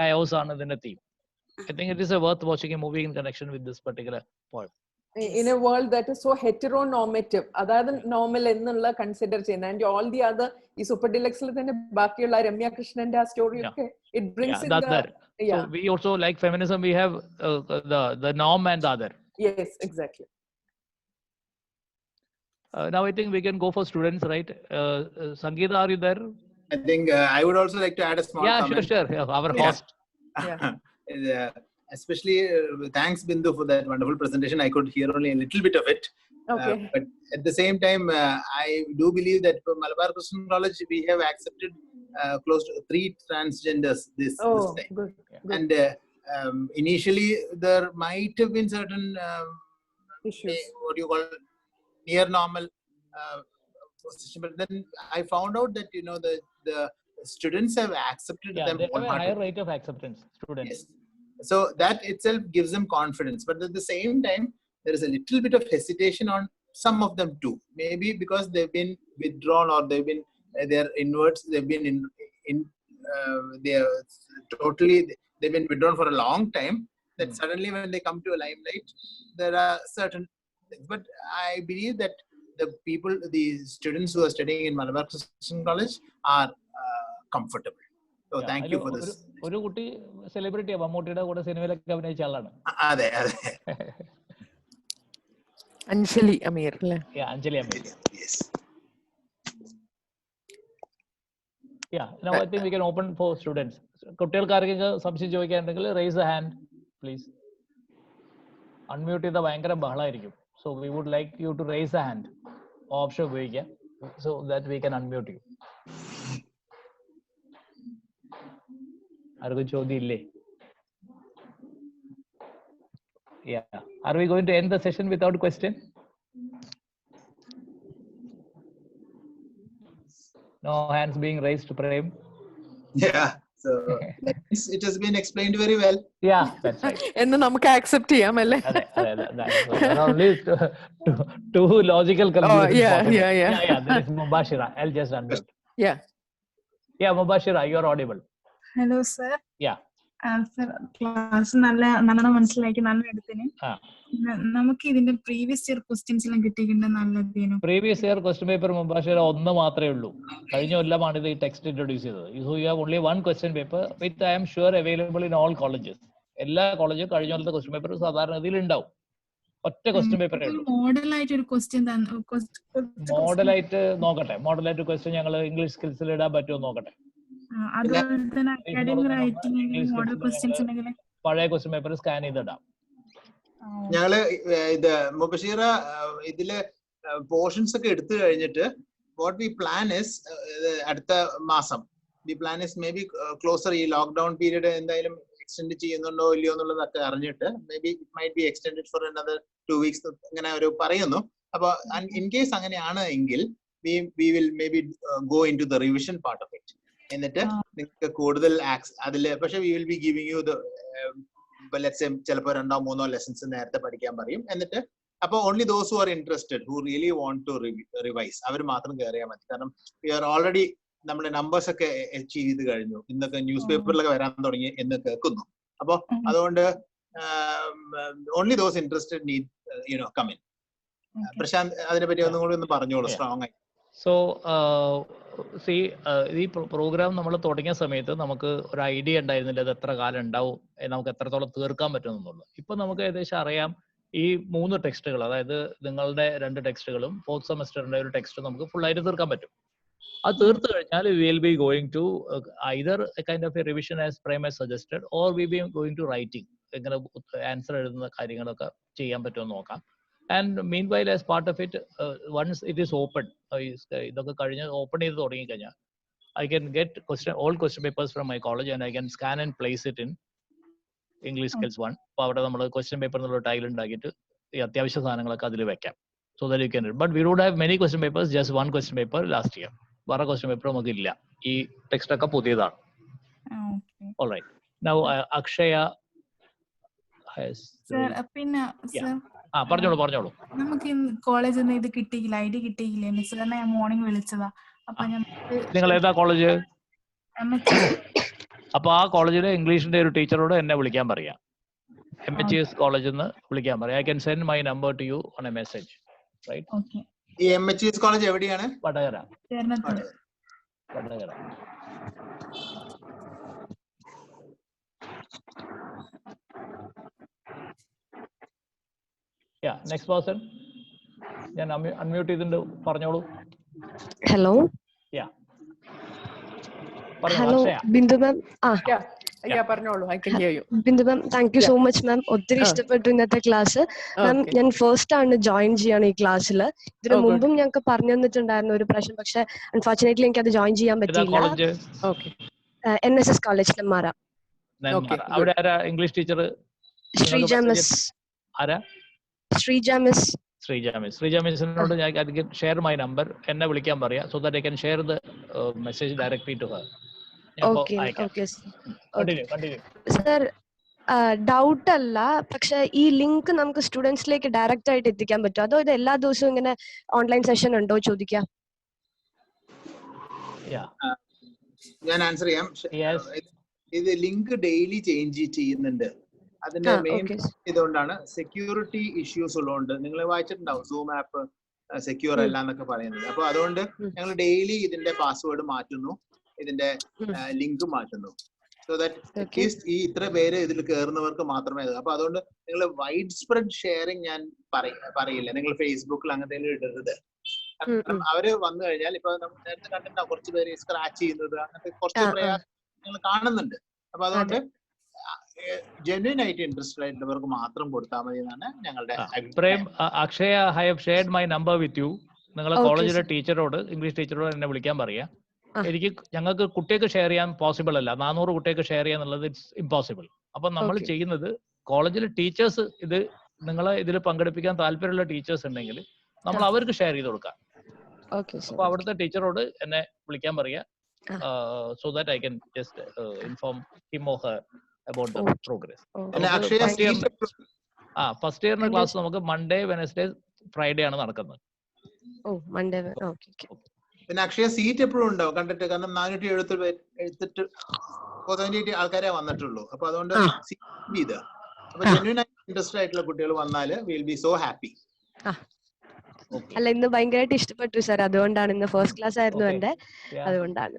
കയോസ് ആണ് ഇതിന്റെ theme. I think it is a worth watching a movie in connection with this particular poem. In a world that is so heteronormative, അതായത് നോർമൽ എന്നുള്ള കൺസിഡർ ചെയ്യുന്നത്, ആൻഡ് ഓൾ ദി അതർ ഈ സൂപ്പർ ഡിലക്സിൽ തന്നെ ബാക്കിയുള്ള രമ്യ കൃഷ്ണന്റെ ആ സ്റ്റോറി ഒക്കെ it brings in the. So we also, like feminism, we have the norm and the other. Yes, exactly. Now I think we can go for students, right? Sangeeta, are you there? I think I would also like to add a small comment. Sure. Our host. Especially thanks Bindu for that wonderful presentation. I could hear only a little bit of it. Okay. But at the same time, I do believe that for Malabar Christian College, we have accepted close to 3 transgenders this time. Good. And initially, there might have been certain issues. What do you call near normal position. But then I found out that the students have accepted Yeah, them they have a higher wholeheartedly. rate of acceptance, students. Yes. So that itself gives them confidence. But at the same time, there is a little bit of hesitation on some of them too. Maybe because they've been withdrawn or they've been they're inwards. They've been they've been withdrawn for a long time. That suddenly when they come to a limelight, there are certain things. But I believe that the students who are studying in Malabar Christian College are comfortable. So Yeah, thank you for this. ഒരു കുട്ടി സെലിബ്രിറ്റിയാ, മമ്മൂട്ടിയുടെ കൂടെ സിനിമയിലൊക്കെ അഭിനയിച്ച ആളാണ്. അതെ. അഞ്ജലി അമീർ അല്ലേ? അഞ്ജലി അമീർ. Yes. Yeah, now I think we can open for students. കുട്ടികൾക്ക് ആർക്കെങ്കിലും സംശയം ചോദിക്കാനുണ്ടെങ്കിൽ raise the hand, please. Unmute ചെയ്താൽ ഭയങ്കര ബഹളമായിരിക്കും. So we would like you to raise the hand. Option ഉപയോഗിക്കുക so that we can unmute you. ആർക്കും ചോദ്യം ഇല്ലേ? Yeah. Are we going to end the session without question? No hands being raised, Prem. Yeah. So it has been explained very well. Yeah, that's right. എന്ന് നമുക്ക് ആക്സെപ്റ്റ് ചെയ്യാം അല്ലേ? There are only two logical conclusions. Yeah. This is Mubashira. I'll just unmute. Yeah, Mubashira, you're audible. Hello, sir. Yeah. Sir, class നല്ലോണം മനസ്സിലാക്കി നല്ല എടുത്തിന്. നമുക്ക് ഇതിന്റെ പ്രീവിയസ് ഇയർ ക്വസ്റ്റ്യൻസ് എല്ലാം കിട്ടിയിട്ടുണ്ട് നല്ലതേനു. പ്രീവിയസ് ഇയർ ക്വസ്റ്റ്യൻ പേപ്പർ മുബാഷിറ ഒന്ന് മാത്രമേ ഉള്ളൂ. കഴിഞ്ഞ കൊല്ലമാണ് ഇത് ഈ ടെക്സ്റ്റ് ഇൻട്രൊഡ്യൂസ് ചെയ്തത്. So you have only one question paper which I am sure available in all colleges. എല്ലാ കോളേജും കഴിഞ്ഞ കൊല്ലത്തെ ക്വസ്റ്റ്യൻ പേപ്പർ സാധാരണ ഇതിൽ ഉണ്ടാവും. ഒറ്റ ക്വസ്റ്റ്യൻ പേപ്പറേ ഉള്ളൂ. മോഡലായിട്ട് ഒരു ക്വസ്റ്റ്യൻ മോഡലായിട്ട് നോക്കട്ടെ. മോഡലായിട്ട് ക്വസ്റ്റ്യൻ ഞങ്ങൾ ഇംഗ്ലീഷ് സ്കിൽസിൽ ഇടാൻ പറ്റുമോ നോക്കട്ടെ. അതുപോലെ തന്നെ അക്കാഡമിക് റൈറ്റിംഗ് മോഡൽ ക്വസ്റ്റ്യൻസ് ഉണ്ടെങ്കിൽ പഴയ ക്വസ്റ്റ്യൻ പേപ്പർ സ്കാൻ ചെയ്തിടാം. ഞങ്ങള് ഇത് മുബഷീറ ഇതില് പോർഷൻസ് ഒക്കെ എടുത്തു കഴിഞ്ഞിട്ട് വാട്ട് വി പ്ലാൻ ഇസ് അടുത്ത മാസം we plan is maybe closer ഈ ലോക്ക്ഡൌൺ പീരീഡ് എന്തായാലും എക്സ്റ്റെൻഡ് ചെയ്യുന്നുണ്ടോ ഇല്ലയോ എന്നുള്ളതൊക്കെ അറിഞ്ഞിട്ട് maybe it might be extended for another 2 weeks ഇങ്ങനെ ഒരു പറയുന്നു. അപ്പൊ ഇൻ കേസ് അങ്ങനെയാണ് എങ്കിൽ we will maybe go into the revision part of it. എന്നിട്ട് നിങ്ങൾക്ക് കൂടുതൽ അതില് പക്ഷെ we will be giving you the let's say ചിലപ്പോൾ 2-3 ലെസൺസ് നേരത്തെ പഠിക്കാൻ പറയും. എന്നിട്ട് അപ്പൊ only those who are interested who really want to revise അവർ മാത്രം കയറിയാൽ മതി. കാരണം വി ആർ ഓൾറെഡി നമ്മുടെ നമ്പേഴ്സ് ഒക്കെ അച്ചീവ് ചെയ്ത് കഴിഞ്ഞു. ഇന്നൊക്കെ ന്യൂസ് പേപ്പറിലൊക്കെ വരാൻ തുടങ്ങി എന്ന് കേൾക്കുന്നു. അപ്പൊ അതുകൊണ്ട് only those interested need come in. Prashant അതിനെ പറ്റി ഒന്നും കൂടി ഒന്ന് പറഞ്ഞോളൂ സ്ട്രോങ് ആയി. സോ ഈ പ്രോഗ്രാം നമ്മൾ തുടങ്ങിയ സമയത്ത് നമുക്ക് ഒരു ഐഡിയ ഉണ്ടായിരുന്നില്ല ഇത് എത്ര കാലം ഉണ്ടാവും, നമുക്ക് എത്രത്തോളം തീർക്കാൻ പറ്റുമെന്നുള്ളത്. ഇപ്പൊ നമുക്ക് ഏകദേശം അറിയാം ഈ 3 ടെക്സ്റ്റുകൾ, അതായത് നിങ്ങളുടെ 2 ടെക്സ്റ്റുകളും 4th സെമസ്റ്ററിന്റെ ഒരു ടെക്സ്റ്റ് നമുക്ക് ഫുൾ ആയിട്ട് തീർക്കാൻ പറ്റും. അത് തീർത്തു കഴിഞ്ഞാൽ we will be going to either kind of a revision as prime as suggested or we be going to writing. എങ്ങനെ ആൻസർ എഴുതുന്ന കാര്യങ്ങളൊക്കെ ചെയ്യാൻ പറ്റുമെന്ന് നോക്കാം. And meanwhile, as part of it, once it is open, ഇതൊക്കെ കഴിഞ്ഞ് ഓപ്പൺ ചെയ്ത് തുടങ്ങി കഴിഞ്ഞാൽ I can get all question papers from my college and I can scan and place it in English Skills 1. അപ്പോൾ അവിടെ നമ്മൾ ക്വസ്റ്റ്യൻ പേപ്പർ എന്നുള്ള ടൈൽ ഉണ്ടാക്കിയിട്ട് ഈ അത്യാവശ്യ സാധനങ്ങളൊക്കെ അതിൽ വെക്കാം. So that you can read. But we don't have many question papers, just one question paper last year. വേറെ ക്വസ്റ്റ്യൻ പേപ്പർ നമുക്ക് ഇല്ല. ഈ ടെക്സ്റ്റ് ഒക്കെ പുതിയതാണ്. All right. Now Akshaya has. പിന്നെ പറഞ്ഞോളൂ. നമുക്ക് കോളേജിൽ നിന്ന് ഇത് കിട്ടിയില്ല, ഐഡി കിട്ടിയില്ലേ മിസ്സിനെ ഞാൻ മോർണിംഗ് വിളിച്ചതാ. അപ്പൊ നിങ്ങൾ ഏതാ കോളേജ്? അപ്പൊ ആ കോളേജിലെ ഇംഗ്ലീഷിന്റെ ഒരു ടീച്ചറോട് എന്നെ വിളിക്കാൻ പറയാം. MHS കോളേജിൽ നിന്ന് വിളിക്കാൻ പറയാം. I can send my number to you on a message. Right. Okay. ഈ MHS കോളേജ് എവിടെയാണ്? വടകര. Yeah, next person. ഞാൻ അൺമ്യൂട്ട് ചെയ്തിട്ട് പറഞ്ഞോളൂ. ഹലോ. Hello Bindu ma'am. പറഞ്ഞോളൂ. I can hear you. Bindu ma'am, thank you so much ma'am. ഒത്തിരി ഇഷ്ടപ്പെട്ടു ഇന്നത്തെ ക്ലാസ്. മാം, ഞാൻ ഫസ്റ്റ് ആണ് ജോയിൻ ചെയ്യാണ് ഈ ക്ലാസ്സിൽ. ഇതിനു മുമ്പും ഞങ്ങൾക്ക് പറഞ്ഞു തന്നിട്ടുണ്ടായിരുന്നു ഒരു പ്രാവശ്യം, പക്ഷെ അൺഫോർച്ചുനേറ്റ്ലി എനിക്ക് അത് ജോയിൻ ചെയ്യാൻ പറ്റിയില്ല. NSS college Nenmara. അവിടെ ആരാ ഇംഗ്ലീഷ് ടീച്ചർ? ശ്രീജ മിസ്. ആരാ? ശ്രീജ മിസ്. ശ്രീജാമിസിനോട് ഞാൻ ഷെയർ മൈ നമ്പർ, എന്നെ വിളിക്കാൻ പറയാം. So that I can share the message directly to her. Okay okay continue. Sir, doubt അല്ല, പക്ഷെ ഈ ലിങ്ക് നമുക്ക് സ്റ്റുഡൻസിലേക്ക് ഡയറക്റ്റ് ആയിട്ട് എത്തിക്കാൻ പറ്റുമോ, അതോ ഇത് എല്ലാ ദിവസവും ഇങ്ങനെ ഓൺലൈൻ സെഷൻ ഉണ്ടോ ചോദിക്കാം? ഞാൻ ആൻസർ ചെയ്യാം. ഇത് ലിങ്ക് ഡെയിലി ചേഞ്ച് ചെയ്യുന്നുണ്ട്. അതിന്റെ മെയിൻ ഇതുകൊണ്ടാണ് സെക്യൂരിറ്റി ഇഷ്യൂസ് ഉള്ളതുകൊണ്ട്. നിങ്ങൾ വായിച്ചിട്ടുണ്ടാവും സൂം ആപ്പ് സെക്യൂർ അല്ല എന്നൊക്കെ പറയുന്നത്. അപ്പൊ അതുകൊണ്ട് ഞങ്ങൾ ഡെയിലി ഇതിന്റെ പാസ്വേഡ് മാറ്റുന്നു, ഇതിന്റെ ലിങ്ക് മാറ്റുന്നു. സോ ദാറ്റ് അറ്റ്ലീസ്റ്റ് ഈ ഇത്ര പേര് ഇതിൽ കയറുന്നവർക്ക് മാത്രമേ. അപ്പൊ അതുകൊണ്ട് നിങ്ങൾ വൈഡ് സ്പ്രെഡ് ഷെയറിങ് ഞാൻ പറയില്ല. നിങ്ങൾ ഫേസ്ബുക്കിൽ അങ്ങനത്തെ ഇടരുത്. കാരണം അവര് വന്നു കഴിഞ്ഞാൽ ഇപ്പൊ നമ്മൾ നേരത്തെ കണ്ടിട്ടുണ്ടാവും കുറച്ച് പേര് സ്ക്രാച്ച് ചെയ്യുന്നത്, അങ്ങനത്തെ കുറച്ച് പ്രയാസം നിങ്ങൾ കാണുന്നുണ്ട്. അപ്പൊ അതുകൊണ്ട് ജെന്യുൻ ആയിട്ട് ഇൻട്രസ്റ്റഡ് ആയിട്ടുള്ളവർക്ക് മാത്രം കൊടുത്താൽ മതി എന്നാണ് ഞങ്ങളുടെ അഭിപ്രായം. Akshaya, I have shared my number with you. നിങ്ങളെ കോളേജിലെ ടീച്ചറോട്, ഇംഗ്ലീഷ് ടീച്ചറോട് എന്നെ വിളിക്കാൻ പറയാ. ഞങ്ങൾക്ക് കുട്ടികൾക്ക് ഷെയർ ചെയ്യാൻ പോസിബിൾ അല്ല, 400 കുട്ടികൾക്ക് ഷെയർ ചെയ്യാന്നുള്ളത് ഇറ്റ്സ് ഇമ്പോസിബിൾ. അപ്പൊ നമ്മൾ ചെയ്യുന്നത് കോളേജിലെ ടീച്ചേഴ്സ് ഇത് നിങ്ങളെ ഇതിൽ പങ്കെടുപ്പിക്കാൻ താല്പര്യമുള്ള ടീച്ചേഴ്സ് ഉണ്ടെങ്കിൽ നമ്മൾ അവർക്ക് ഷെയർ ചെയ്ത് കൊടുക്കാം. അപ്പൊ അവിടുത്തെ ടീച്ചറോട് എന്നെ വിളിക്കാൻ പറയാ, so that I can just inform him or her about the progress. First ഇയറിന്റെ ക്ലാസ് നമുക്ക് മൺഡേ, വെനസ്ഡേ, ഫ്രൈഡേ ആണ് നടക്കുന്നത്. പിന്നെ അക്ഷയ സീറ്റ് എപ്പോഴും ഉണ്ടാവും കണ്ടിട്ട്. കാരണം 478 ആൾക്കാരെ വന്നിട്ടുള്ളൂ. അപ്പൊ അതുകൊണ്ട് അപ്പൊ ജെന്യുൻ ആയിട്ട് ഇൻട്രസ്റ്റഡ് ആയിട്ടുള്ള കുട്ടികൾ വന്നാൽ വിൽ ബി സോ ഹാപ്പി. അല്ല, ഇന്ന് ഭയങ്കരമായിട്ട് ഇഷ്ടപ്പെട്ടു സാർ, അതുകൊണ്ടാണ്. ഇന്ന് ഫസ്റ്റ് ക്ലാസ് ആയിരുന്നു എന്റെ, അതുകൊണ്ടാണ്.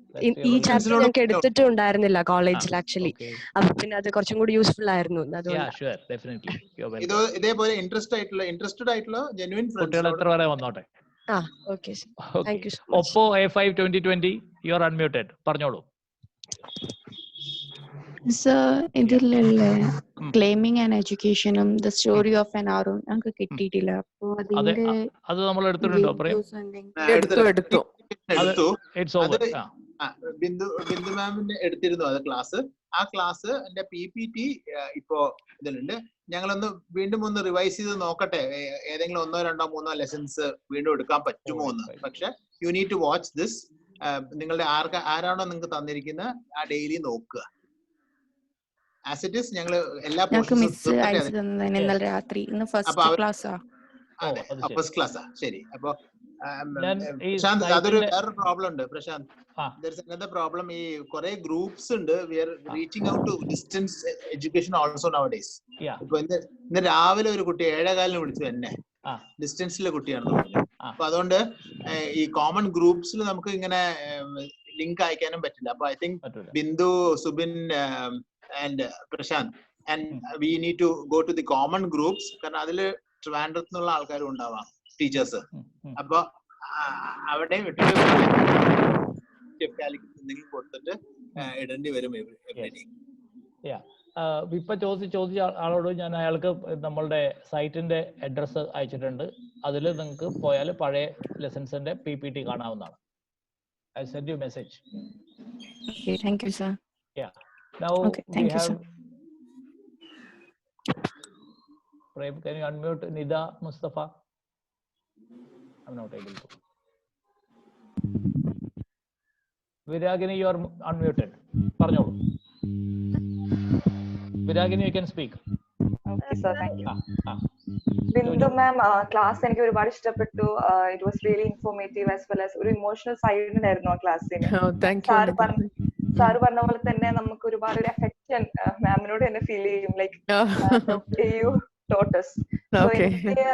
ഈ ചാപ്റ്റർ ഞങ്ങൾക്ക് എടുത്തിട്ടും ഉണ്ടായിരുന്നില്ല കോളേജിൽ ആക്ച്വലി. അപ്പൊ പിന്നെ അത് കുറച്ചും കൂടി യൂസ്ഫുൾ ആയിരുന്നു. ഇതേപോലെ ഇൻട്രസ്റ്റഡ് ആയിട്ടുള്ള ജെന്യുൻ കുട്ടികൾ എത്ര വരെ വന്നോട്ടെ. Okay sir, thank you so much. Oppo A5 2020, you are unmuted. പറഞ്ഞോളൂ. സർ, ഇതിലുള്ള ക്ലെയിമിംഗ് ആൻഡ് എഡ്യൂക്കേഷനും ദ സ്റ്റോറി ഓഫ് ആൻ ആറും ഞങ്ങൾക്ക് കിട്ടിയിട്ടില്ല. അപ്പൊ അത് നമ്മൾ എടുത്തിട്ടുണ്ടോ? ബിന്ദു മാമിന്റെ എടുത്തിരുന്നു അത് ക്ലാസ്. ആ ക്ലാസ് എന്റെ PPT ഇപ്പോ ഇതിലുണ്ട്. ഞങ്ങളൊന്ന് വീണ്ടും ഒന്ന് റിവൈസ് ചെയ്ത് നോക്കട്ടെ, ഏതെങ്കിലും 1, 2, 3 ലെസൺസ് വീണ്ടും എടുക്കാൻ പറ്റുമോ എന്ന്. പക്ഷെ you need to watch this. നിങ്ങളുടെ ആരാണോ നിങ്ങൾക്ക് തന്നിരിക്കുന്നത് ആ ഡെയിലി നോക്കുക. ആസ് ഇറ്റ് ഈസ് ഞങ്ങൾ എല്ലാ ഫസ്റ്റ് ക്ലാസ്സാ. ശരി. അപ്പൊ പ്രശാന്ത്, അതൊരു വേറൊരു പ്രോബ്ലം ഉണ്ട് പ്രശാന്ത്. പ്രോബ്ലം ഈ കുറെ ഗ്രൂപ്പ്സ് ഉണ്ട്. We are reaching out to distance education also now days. ഇപ്പൊ ഇന്ന് രാവിലെ ഒരു കുട്ടി 7:15 വിളിച്ചു എന്നെ, ഡിസ്റ്റൻസിലെ കുട്ടിയാണെന്ന് പറഞ്ഞു. അപ്പൊ അതുകൊണ്ട് ഈ കോമൺ ഗ്രൂപ്പ്സിൽ നമുക്ക് ഇങ്ങനെ ലിങ്ക് അയക്കാനും പറ്റില്ല. അപ്പൊ I think Bindu, Subin and Prashant, and we need to go to the common groups. കാരണം അതില് ട്രിവാൻഡ്രത്ത് നിന്നുള്ള ആൾക്കാരും ഉണ്ടാവാം, ടീച്ചേഴ്സ്. അപ്പൊ അവിടെ എന്തെങ്കിലും കൊടുത്തിട്ട് ഇടേണ്ടി വരും. ഇപ്പൊ ചോദിച്ച ആളോട് ഞാൻ അയാൾക്ക് നമ്മളുടെ സൈറ്റിന്റെ അഡ്രസ് അയച്ചിട്ടുണ്ട്. അതിൽ നിങ്ങൾക്ക് പോയാൽ പഴയ ലെസൺസിന്റെ PPT കാണാവുന്നതാണ്. I sent you a message. Okay, thank you sir. Yeah. Now we have Prem, can you unmute Nida Mustafa? I'm not able to. Viragini, you are unmuted. Parnolu. Viragini, you can speak. Okay sir, thank you. Bindu ma'am, class എനിക്ക് ഒരുപാട് ഇഷ്ടപ്പെട്ടു. It was really informative as well as ഒരു ഇമോഷണൽ സൈഡ് ഉണ്ടായിരുന്നു ആ ക്ലാസ്സിന്. സാറ് പറഞ്ഞ പോലെ തന്നെ നമുക്ക് ഒരുപാട് ഒരു അഫെക്ഷൻ മാമിനോട് തന്നെ ഫീൽ ചെയ്യും. Like you ടോട്ടസ്. സോ എനിക്ക്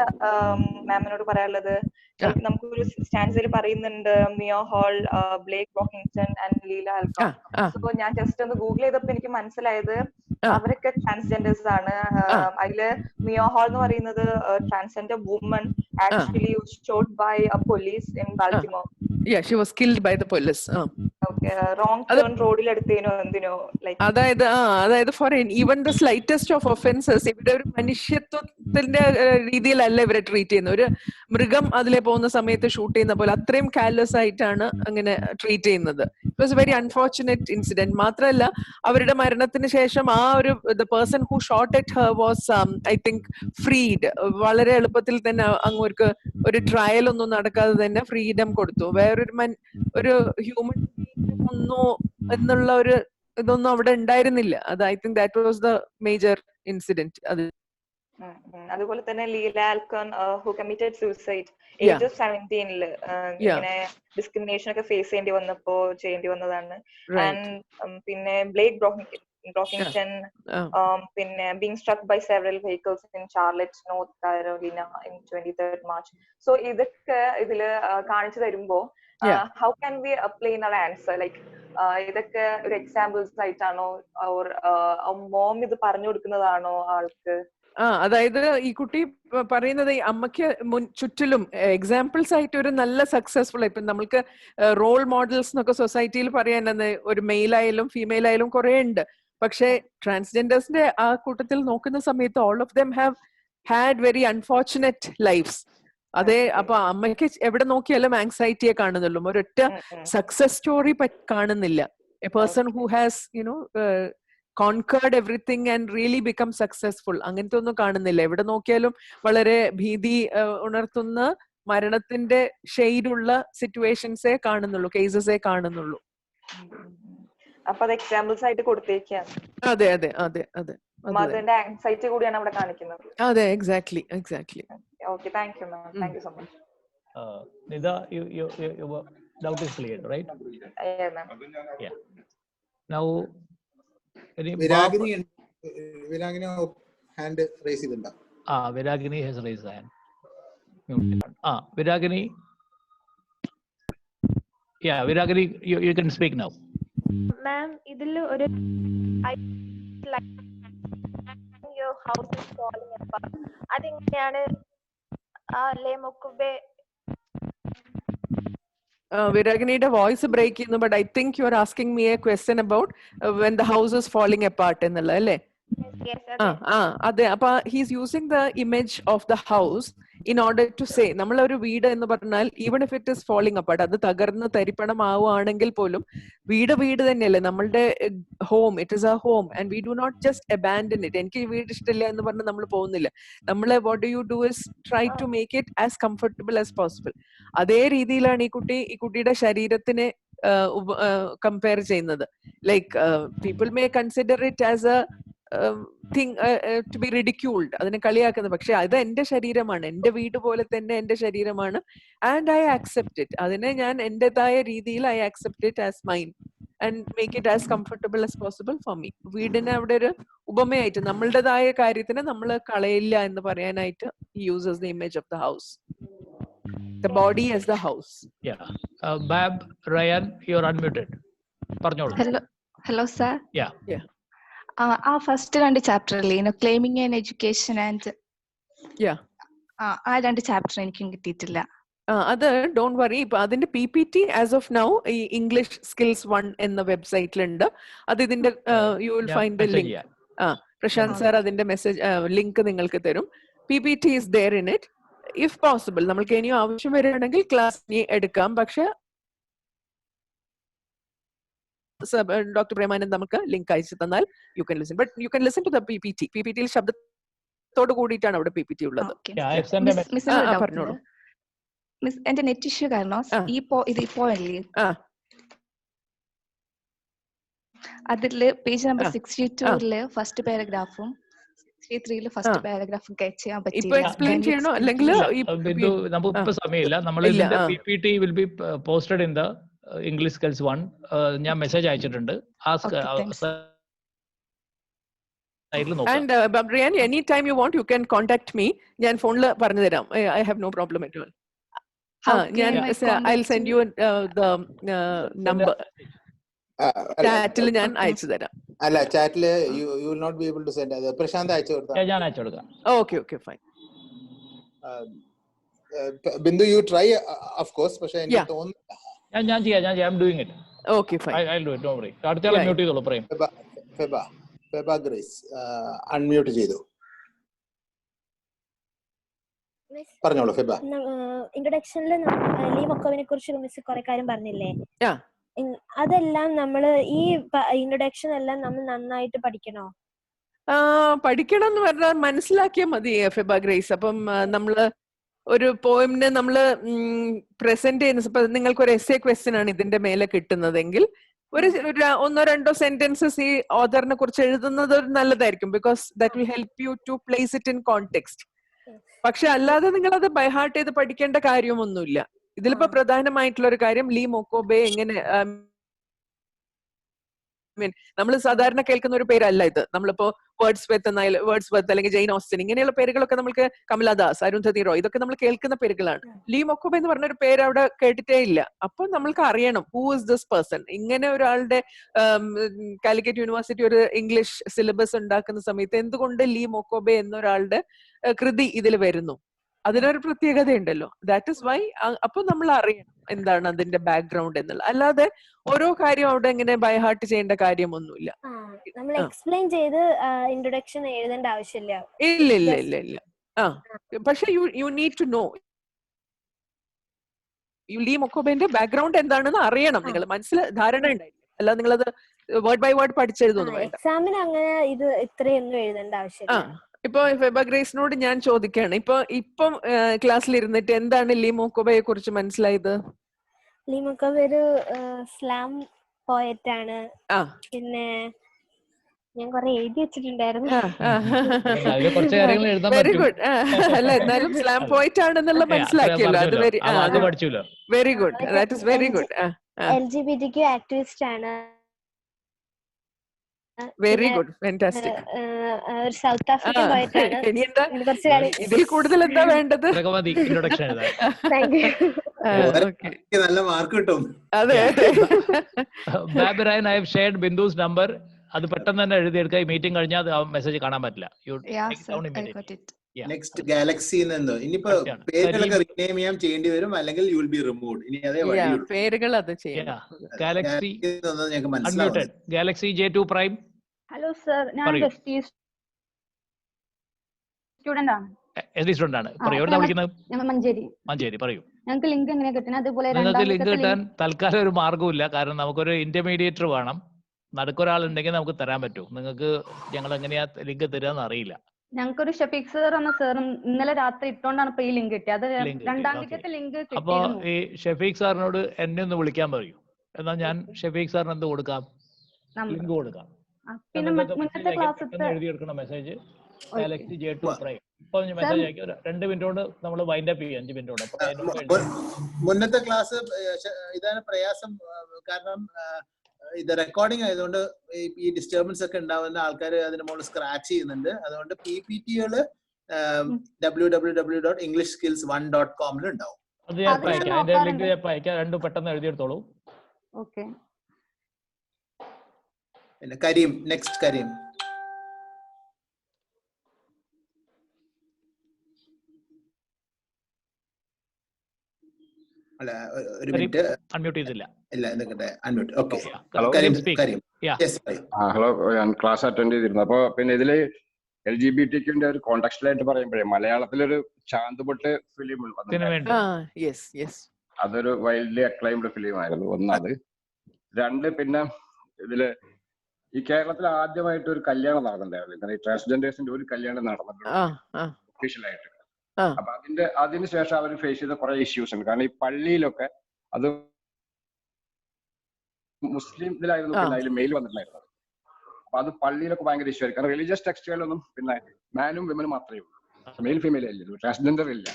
മാമിനോട് പറയാനുള്ളത്, നമുക്കൊരു സ്റ്റാൻസിൽ പറയുന്നുണ്ട് Mya Hall, Blake Brockington and Leelah Alcorn. So ഞാൻ ജസ്റ്റ് ഒന്ന് ഗൂഗിൾ ചെയ്തപ്പോ എനിക്ക് മനസ്സിലായത് അവരൊക്കെ ട്രാൻസ്ജെൻഡേഴ്സ് ആണ്. അതില് മിയോ ഹാൾ എന്ന് പറയുന്നത് transgender woman actually shot by a police in Baltimore. Yeah, she was killed by the police. Okay, wrong turn റോഡിൽ എടുത്തേനോ എന്തിനോ ലൈക്ക് അതായത് for even the slightest of offences ഇവിടെ ഒരു മനുഷ്യത്വത്തിന്റെ രീതിയിലല്ല ഇവരെ ട്രീറ്റ് ചെയ്യുന്നത്. ഒരു മൃഗം അതിലെ പോകുന്ന സമയത്ത് ഷൂട്ട് ചെയ്യുന്ന പോലെ അത്രയും കാർലെസ് ആയിട്ടാണ് അങ്ങനെ ട്രീറ്റ് ചെയ്യുന്നത്. It was A very unfortunate incident. മാത്രമല്ല അവരുടെ മരണത്തിന് ശേഷം ആ ഒരു the person who shot at Har was I think freed. വളരെ എളുപ്പത്തിൽ തന്നെ അങ്ങോട്ട് ഒരു ട്രയൽ ഒന്നും നടക്കാതെ തന്നെ ഫ്രീഡം കൊടുത്തു. വേറൊരു ഒരു ഹ്യൂമൻ പോകുന്നു എന്നുള്ള ഒരു ഇതൊന്നും അവിടെ ഉണ്ടായിരുന്നില്ല. അത് I think that was the major incident. അത് അതുപോലെ തന്നെ Leelah Alcorn who committed suicide age of 17 ഇങ്ങനെ ഡിസ്ക്രിമിനേഷൻ ഒക്കെ ഫേസ് ചെയ്യേണ്ടി വന്നതാണ്. ആൻഡ് പിന്നെ ബ്ലേഡ് ബ്രോക്കിംഗ്ടൺ പിന്നെ being struck by several vehicles in Charlotte North Carolina in 23rd March. So ഇതൊക്കെ ഇതില് കാണിച്ചു തരുമ്പോ how can we apply in our answer? Like ഇതൊക്കെ ഒരു എക്സാമ്പിൾസ് ആയിട്ടാണോ ഓർ മോം ഇത് പറഞ്ഞു കൊടുക്കുന്നതാണോ ആൾക്ക്? അതായത് ഈ കുട്ടി പറയുന്നത് അമ്മയ്ക്ക് ചുറ്റിലും എക്സാമ്പിൾസ് ആയിട്ട് ഒരു നല്ല സക്സസ്ഫുൾ, ഇപ്പൊ നമ്മൾക്ക് റോൾ മോഡൽസ് എന്നൊക്കെ സൊസൈറ്റിയിൽ പറയാൻ ഒരു മെയിലായാലും ഫീമെയിൽ ആയാലും കുറെ ഉണ്ട്. പക്ഷെ ട്രാൻസ്ജെൻഡേഴ്സിന്റെ ആ കൂട്ടത്തിൽ നോക്കുന്ന സമയത്ത് all of them have had very unfortunate lifes. അതെ, അപ്പൊ അമ്മയ്ക്ക് എവിടെ നോക്കിയാലും ആങ്സൈറ്റിയെ കാണുന്നുള്ളൂ, ഒരൊറ്റ സക്സസ് സ്റ്റോറി കാണുന്നില്ല. A person who has conquered everything and really become successful, അങ്ങനത്തെ ഒന്നും കാണുന്നില്ല. എവിടെ നോക്കിയാലും വളരെ ഭീതി ഉണർത്തുന്ന മരണത്തിന്റെ ഷെയ്ഡുള്ള സിറ്റുവേഷൻസേ കാണുന്നുള്ളൂ, കേസസേ കാണുന്നുള്ളൂ. അപ്പൊ അത് എക്സാമ്പിൾസ് ആയിട്ട് കൊടുത്തേക്കാണ്. അതെ അതെ അതെ അതെ, മദറിന്റെ ആങ്സൈറ്റി കൂടിയാണ് അവിടെ കാണിക്കുന്നത്. അതെ, exactly. Okay, thank you ma'am. Thank you so much. Nida, your doubt is clear, right? Yeah ma'am. Yeah. Now Viragini hand raise ചെയ്തിട്ടുണ്ടോ? Viragini has raised hand. Viragini. Yeah, Viragini, you can speak now. Ma'am, ഇതിൽ ഒരു your house is falling apart. അതെങ്ങനെയാണ് ലെമൊക്കുബെ? Viragani's voice break, but I think you are asking me a question about when the house is falling apart. Yes, he's using the image of the house in order to say, നമ്മളൊരു വീട് എന്ന് പറഞ്ഞാൽ even if it is falling apart, അത് തകർന്ന് തരിപ്പണമാവുകയാണെങ്കിൽ പോലും വീട് തന്നെയല്ലേ നമ്മളുടെ home. It is a home and we do not just abandon it. എനിക്ക് ഈ വീട് ഇഷ്ടമില്ല എന്ന് പറഞ്ഞ് നമ്മൾ പോകുന്നില്ല. നമ്മളെ what do you do is try to make it as comfortable as possible. അതേ രീതിയിലാണ് ഈ കുട്ടിയുടെ ശരീരത്തിനെ കമ്പയർ ചെയ്യുന്നത്. Like people may consider it as a thing to be ridiculed, അതിനെ കളിയാക്കുന്നത്. പക്ഷെ അത് എന്റെ ശരീരമാണ്, എന്റെ വീട് പോലെ തന്നെ എന്റെ ശരീരമാണ്, and I accept it. അതിനെ ഞാൻ എന്റേതായ രീതിയിൽ I accept it as mine and make it as comfortable as possible for me. വീടിനെ അവിടെ ഒരു ഉപമയായിട്ട് നമ്മളുടേതായ കാര്യത്തിന് നമ്മൾ കളയില്ല എന്ന് പറയാനായിട്ട് he uses the image of the house, the body as the house. Yeah. Bab, Ryan, you're unmuted. പറഞ്ഞോളൂ. Hello sir. Yeah. ഫസ്റ്റ് 2 ചാപ്റ്ററിലെ ക്ലെയിമിങ് ആൻഡ് എഡ്യൂക്കേഷൻ ആൻഡ് ആ 2 ചാപ്റ്റർ എനിക്കും കിട്ടിയിട്ടില്ല. അത് ഡോണ്ട് വറി, ഇപ്പൊ അതിന്റെ PPT ആസ് ഓഫ് നൗ ഈ ഇംഗ്ലീഷ് സ്കിൽസ് 1 എന്ന വെബ്സൈറ്റിലുണ്ട്. അത് ഇതിന്റെ you will find the link. Prashant sir അതിന്റെ മെസ്സേജ് ലിങ്ക് നിങ്ങൾക്ക് തരും. PPT is there in it. If possible, നമ്മൾക്ക് ഇനിയും ആവശ്യം വരികയാണെങ്കിൽ ക്ലാസ് എടുക്കാം. പക്ഷെ Dr. Premanand നമുക്ക് ലിങ്ക് അയച്ചു തന്നാൽ you can listen, but you can listen to the PPT. PPTയിൽ ശബ്ദത്തോട് കൂടിയിട്ടാണ് അവിടെ PPT ഉള്ളത്. പറഞ്ഞോളൂ. മിസ്, എന്റെ നെറ്റ് ഇഷ്യൂ കാരണം ഇതിപ്പോ അല്ലേ അതില് പേജ് നമ്പർ 62 ഫസ്റ്റ് പാരഗ്രാഫും 63 ഫസ്റ്റ് പാരഗ്രാഫും ക്യാച്ച് ചെയ്യാൻ പറ്റില്ല. എക്സ്പ്ലെയിൻ ചെയ്യണോ അല്ലെങ്കിൽ നമുക്ക് സമയമില്ല. നമ്മൾ ഇതിന്റെ PPT will be posted in the English Skills 1. ഞാൻ മെസ്സേജ് അയച്ചിട്ടുണ്ട്. And Brian, anytime you want you can contact me. ഞാൻ ഫോണിൽ പറഞ്ഞു തരാം. I have no problem at all. I'll send you the number. ചാറ്റിൽ ഞാൻ അയച്ചു തരാം. അല്ല, ചാറ്റിൽ you will not be able to send. അത് പ്രശാന്ത് അയച്ചു കൊടുത്താൽ ഞാൻ അയച്ചു കൊടുക്കാം. Okay, fine. Bindu, you try of course, പക്ഷേ എനിക്ക് തോന്നുന്നു ഞാൻ ചെയ്യാം. I'm doing it. Okay, fine. I'll do it, don't worry. അടുത്തയാളെ മ്യൂട്ട് ചെയ്തോളൂ. പ്രേം. ഫെബ ഗ്രേസ് അൺമ്യൂട്ട് ചെയ്തു. പറഞ്ഞോളൂ ഫെബ. ഇൻട്രൊഡക്ഷനിൽ ലീമൊക്കോവിനെ കുറിച്ച് മിസ് കുറെ കാര്യം പറഞ്ഞില്ലേ? അതെല്ലാം നമ്മൾ ഈ ഇൻട്രൊഡക്ഷൻ എല്ലാം നമ്മൾ നന്നായിട്ട് പഠിക്കണോ? പഠിക്കണം എന്ന് പറഞ്ഞാൽ മനസ്സിലാക്കിയാൽ മതി ഫെബ ഗ്രേസ്. അപ്പം നമ്മള് ഒരു പോയിമിനെ നമ്മൾ പ്രസന്റ് ചെയ്യുന്ന, ഇപ്പൊ നിങ്ങൾക്ക് ഒരു എസ്സേ ക്വസ്റ്റ്യൻ ആണ് ഇതിന്റെ മേലെ കിട്ടുന്നതെങ്കിൽ ഒരു 1-2 സെന്റൻസസ് ഈ ഓഥറിനെ കുറിച്ച് എഴുതുന്നത് നല്ലതായിരിക്കും. Because that will help you to place it in context. പക്ഷെ അല്ലാതെ നിങ്ങൾ അത് ബൈഹാർട്ട് ചെയ്ത് പഠിക്കേണ്ട കാര്യമൊന്നുമില്ല. ഇതിലിപ്പോ പ്രധാനമായിട്ടുള്ള ഒരു കാര്യം ലീ മൊക്കോബെ എങ്ങനെ, നമ്മൾ സാധാരണ കേൾക്കുന്ന ഒരു പേരല്ല ഇത്. നമ്മളിപ്പോ വേർഡ്സ്വർത്ത് അല്ലെങ്കിൽ ജെയിൻ ഓസ്റ്റൻ ഇങ്ങനെയുള്ള പേരുകളൊക്കെ നമുക്ക്, കമലാദാസ്, അരുന്ധതി റോയ്, ഇതൊക്കെ നമ്മൾ കേൾക്കുന്ന പേരുകളാണ്. ലീ മൊക്കോബെ എന്ന് പറഞ്ഞ ഒരു പേര് അവിടെ കേട്ടിട്ടേ ഇല്ല. അപ്പൊ നമ്മൾക്ക് അറിയണം ഹൂ ഇസ് ദിസ് പേഴ്സൺ. ഇങ്ങനെ ഒരാളുടെ കാലിക്കറ്റ് യൂണിവേഴ്സിറ്റി ഒരു ഇംഗ്ലീഷ് സിലബസ് ഉണ്ടാക്കുന്ന സമയത്ത് എന്തുകൊണ്ട് ലീ മൊക്കോബെ എന്നൊരാളുടെ കൃതി ഇതിൽ വരുന്നു? അതിനൊരു പ്രത്യേകത ഉണ്ടല്ലോ. That is why. അപ്പൊ നമ്മൾ അറിയണം എന്താണ് അതിന്റെ ബാക്ക്ഗ്രൗണ്ട് എന്നുള്ളത്. അല്ലാതെ ഓരോ കാര്യം അവിടെ ഇങ്ങനെ ബൈഹാർട്ട് ചെയ്യേണ്ട കാര്യമൊന്നുമില്ല. നമ്മൾ എക്സ്പ്ലെയിൻ ചെയ്ത് ഇൻട്രൊഡക്ഷൻ എഴുതേണ്ട ആവശ്യമില്ല. ഇല്ല ഇല്ല ഇല്ല ഇല്ല. പക്ഷെ you need to know Lee മൊക്കോബെന്റെ ബാക്ക്ഗ്രൗണ്ട് എന്താണെന്ന് അറിയണം. നിങ്ങൾ ധാരണ ഉണ്ടായില്ല. അല്ലാതെ നിങ്ങളത് വേർഡ് ബൈ വേർഡ് പഠിച്ചെഴുതൊന്നും വേണ്ട. എക്സാമിന് അങ്ങനെ ഇത് ഇത്രയൊന്നും എഴുതേണ്ട ആവശ്യമില്ല. ഇപ്പൊ ഫെബ ഗ്രേസിനോട് ഞാൻ ചോദിക്കുകയാണ്, ഇപ്പം ക്ലാസ്സിൽ ഇരുന്നിട്ട് എന്താണ് ലീ മൊക്കോബയെ കുറിച്ച് മനസ്സിലായത്? ലീ മൊക്കോബെ ഒരു സ്ലാം പോയറ്റ് ആണ്. പിന്നെ ഞാൻ കുറെ എഴുതി വെച്ചിട്ടുണ്ടായിരുന്നു. Very good. അല്ല, എന്നാലും സ്ലാം പോയറ്റ് ആണെന്നുള്ള മനസ്സിലാക്കിയല്ലോ. അത് very good. That is very good. LGBTQ activist ആണ്. Very good, fantastic. ഒരു സൗത്ത് ആഫ്രിക്കൻ പോയറ്റ് ആണ്. ഇതിൽ കൂടുതൽ എന്താ വേണ്ടത്? നല്ല മാർക്ക് കിട്ടും. അതെ. I have shared Bindu's number. അത് പെട്ടെന്ന് തന്നെ എഴുതിയെടുക്കുക. ഈ മീറ്റിംഗ് കഴിഞ്ഞാൽ ആ മെസ്സേജ് കാണാൻ പറ്റില്ല. നെക്സ്റ്റ് ഗാലക്സി ഇനിയിപ്പോ പേരുകളൊക്കെ റീനെയിം ചെയ്യാൻ ചെയ്യേണ്ടി വരും, അല്ലെങ്കിൽ യു വിൽ ബി റിമൂവ്ഡ്. ഇനി അതേ വഴിയുള്ളൂ. പേരുകൾ അത് ചെയ്യണം. Galaxy unmuted. Galaxy J2 prime. Hello sir, ഞാൻ സ്റ്റുഡന്റ് ആണ്. സ്റ്റുഡന്റ് ആണ്. പറയൂ, എവിടുന്നാ വിളിക്കുന്നത്? ഞങ്ങൾ മഞ്ചേരി. പറയൂ. ഞങ്ങൾക്ക് ലിങ്ക് എങ്ങനെയാ കിട്ടുന്നത്? അതുപോലെ നിങ്ങൾക്ക് ലിങ്ക് കിട്ടാൻ തൽക്കാലം ഒരു മാർഗമില്ല. കാരണം നമുക്കൊരു ഇന്റർമീഡിയേറ്റർ വേണം. നടുക്കൊരാളുണ്ടെങ്കിൽ നമുക്ക് തരാൻ പറ്റൂ. നിങ്ങൾക്ക് ഞങ്ങൾ എങ്ങനെയാ ലിങ്ക് തരാന്ന് അറിയില്ല. ഞങ്ങൾക്കൊരു ഷഫീഖ് സർ എന്ന സാർ ഇന്നലെ രാത്രി ഇട്ടോണ്ടാണ് ഇപ്പൊ ഈ ലിങ്ക് കിട്ടിയത്. അത് രണ്ടാമത്തെ ലിങ്ക്. അപ്പൊ ഈ ഷഫീഖ് സാറിനോട് എന്നെ ഒന്ന് വിളിക്കാൻ പറയൂ. എന്നാൽ ഞാൻ ഷഫീഖ് സാറിന് എന്ത് കൊടുക്കാം? ലിങ്ക് കൊടുക്കാം. പിന്നെ മുന്നത്തെ ക്ലാസ്സിൽ എഴുതിയെടുക്കുന്ന മെസ്സേജ് ഗാലക്സി J2 പ്രൈം. ഇപ്പൊ മെസ്സേജ് അയക്കും. 2 മിനിറ്റോട് നമ്മൾ വൈൻഡ് അപ്പ് ചെയ്യും. 5 മിനിറ്റോട്. മുന്നത്തെ ക്ലാസ് ഇതാണ് പ്രയാസം. കാരണം ഇത് റെക്കോർഡിംഗ് ആയതുകൊണ്ട് ഈ ഡിസ്റ്റർബൻസ് ഒക്കെ ഉണ്ടാവുന്ന ആൾക്കാർ അതിന് മുകളിൽ സ്ക്രാച്ച് ചെയ്യുന്നുണ്ട്. അതുകൊണ്ട് PPT-കള് www.englishskills1.com ഉണ്ടാവും. രണ്ടും പെട്ടെന്ന് എഴുതിയെടുത്തോളൂ. പിന്നെ കരീം, നെക്സ്റ്റ് കരീം. അല്ല, ഒരു മിനിറ്റ്. അൺമ്യൂട്ട് ചെയ്തില്ല. ഇല്ല, എന്തൊക്കെ അൺമ്യൂട്ട്. ഓക്കെ. ഹലോ, ഞാൻ ക്ലാസ് അറ്റൻഡ് ചെയ്തിരുന്നു. അപ്പൊ പിന്നെ ഇതില് LGBTQ-ന്റെ ഒരു കോണ്ടക്സ്റ്റിലായിട്ട് പറയുമ്പോഴേ മലയാളത്തിലൊരു ചാന്തുപൊട്ട് ഫിലിം അതൊരു വൈൽഡ്ലി അക്ലൈംഡ് ഫിലിം ആയിരുന്നു. ഒന്നത്. 2, പിന്നെ ഇതില് ഈ കേരളത്തിൽ ആദ്യമായിട്ട് ഒരു കല്യാണം നടന്നിട്ടുണ്ടായിരുന്നു. ഈ ട്രാൻസ്ജെൻഡേഴ്സിന്റെ ഒരു കല്യാണം നടന്നിട്ടുണ്ട് ഒഫീഷ്യലായിട്ട്. അപ്പൊ അതിനുശേഷം അവർ ഫേസ് ചെയ്ത കുറെ ഇഷ്യൂസ് ഉണ്ട്. കാരണം ഈ പള്ളിയിലൊക്കെ അത് മുസ്ലിം ഇതിലായിരുന്നു, പിന്നെ അതിൽ മെയിൽ വന്നിട്ടുണ്ടായിരുന്നു. അപ്പൊ അത് പള്ളിയിലൊക്കെ ഭയങ്കര ഇഷ്യൂ ആയിരിക്കും. കാരണം റിലീജിയസ് ടെക്സ്റ്റുകളിലൊന്നും പിന്നെ മാനും വിമനും മാത്രമേ ഉള്ളൂ, മെയിൽ ഫീമെയിൽ ഇല്ല, ട്രാൻസ്ജെൻഡർ ഇല്ല.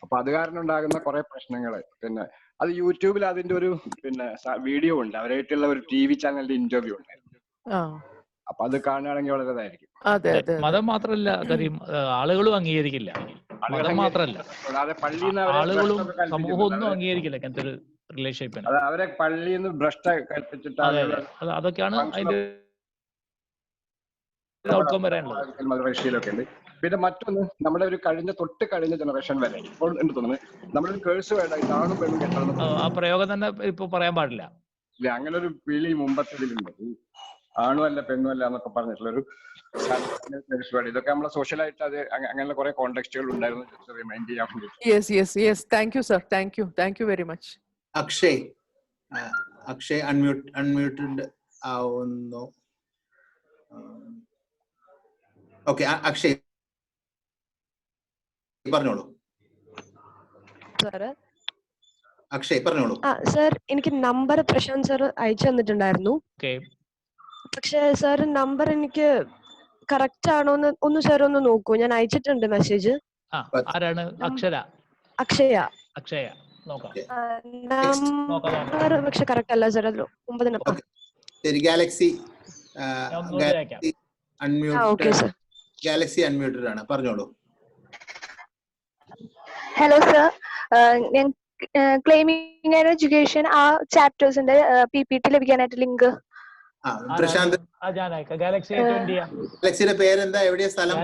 അപ്പൊ അത് കാരണം ഉണ്ടാകുന്ന കുറെ പ്രശ്നങ്ങള്. പിന്നെ അത് യൂട്യൂബിൽ അതിന്റെ ഒരു പിന്നെ വീഡിയോ ഉണ്ട്. അവരായിട്ടുള്ള ഒരു TV ചാനലിന്റെ ഇന്റർവ്യൂ ഉണ്ടായിരുന്നു. അപ്പൊ അത് കാണുകയാണെങ്കിൽ വളരെ ഇതായിരിക്കും. മതം മാത്രല്ല കാര്യം, ആളുകളും അംഗീകരിക്കില്ല. മതം മാത്രല്ല, ആളുകളും സമൂഹം ഒന്നും അംഗീകരിക്കില്ല ഇങ്ങനത്തെ ഒരു റിലേഷൻഷിപ്പിന്. അവരെ പള്ളിയിൽ നിന്ന് ഭ്രഷ്ട കൽപ്പിച്ചിട്ട് അതൊക്കെയാണ് അതിന്റെ ഔട്ട്കം വരാനുള്ളത്. റഷ്യയിലൊക്കെ ഉണ്ട്. പിന്നെ മറ്റൊന്ന്, നമ്മുടെ ഒരു തൊട്ട് കഴിഞ്ഞ ജനറേഷൻ വരെ ഇപ്പോൾ എന്ത് തോന്നുന്നു, നമ്മളൊരു കേഴ്സ് വേണ്ട, ഇതാണും പെണ്ണും കെട്ടണം. ആ പ്രയോഗം തന്നെ ഇപ്പൊ പറയാൻ പാടില്ല. ഇല്ല, അങ്ങനെ ഒരു വിളി മുമ്പത്തിലുണ്ട്. ആണും അല്ല പെണ്ണും അല്ല എന്നൊക്കെ പറഞ്ഞിട്ടുള്ള ഒരു ഇതൊക്കെ നമ്മളെ സോഷ്യലായിട്ട് അത് അങ്ങനെയുള്ള കുറെ കോണ്ടെക്സ്റ്റുകൾ ഉണ്ടായിരുന്നു. റിമൈൻഡ് ചെയ്യാൻ വേണ്ടി. Thank you sir. Thank you very much. Akshay unmuted ആവുന്നു. ഓക്കെ, അക്ഷയ് പറഞ്ഞോളൂ. സാറ്. അക്ഷയ് പറഞ്ഞോളൂ. സാർ എനിക്ക് നമ്പർ പ്രശാന്ത് സാർ അയച്ചു തന്നിട്ടുണ്ടായിരുന്നു. പക്ഷെ സാർ നമ്പർ എനിക്ക് കറക്റ്റ് ആണോന്ന് ഒന്ന് സാർ ഒന്ന് നോക്കൂ. ഞാൻ അയച്ചിട്ടുണ്ട് മെസ്സേജ്. ആരാണ്? അക്ഷയ. നോക്കാം. നമ്പർ പക്ഷെ കറക്റ്റ് അല്ല സാർ. അത് 9. ശരി, ഗാലക്സി അൺമ്യൂട്ടഡ് ആണ്, പറഞ്ഞോളൂ. ഹലോ സർ, ഞാൻ ക്ലെയിമിംഗ് ആൻഡ് എഡ്യൂക്കേഷൻ ആ ചാപ്റ്റേഴ്സിന്റെ PPT ലഭിക്കാനായിട്ട് ലിങ്ക്. പ്രശാന്ത്, ഗാലക്സിയുടെ പേരെന്താ, എവിടെയാ സ്ഥലം?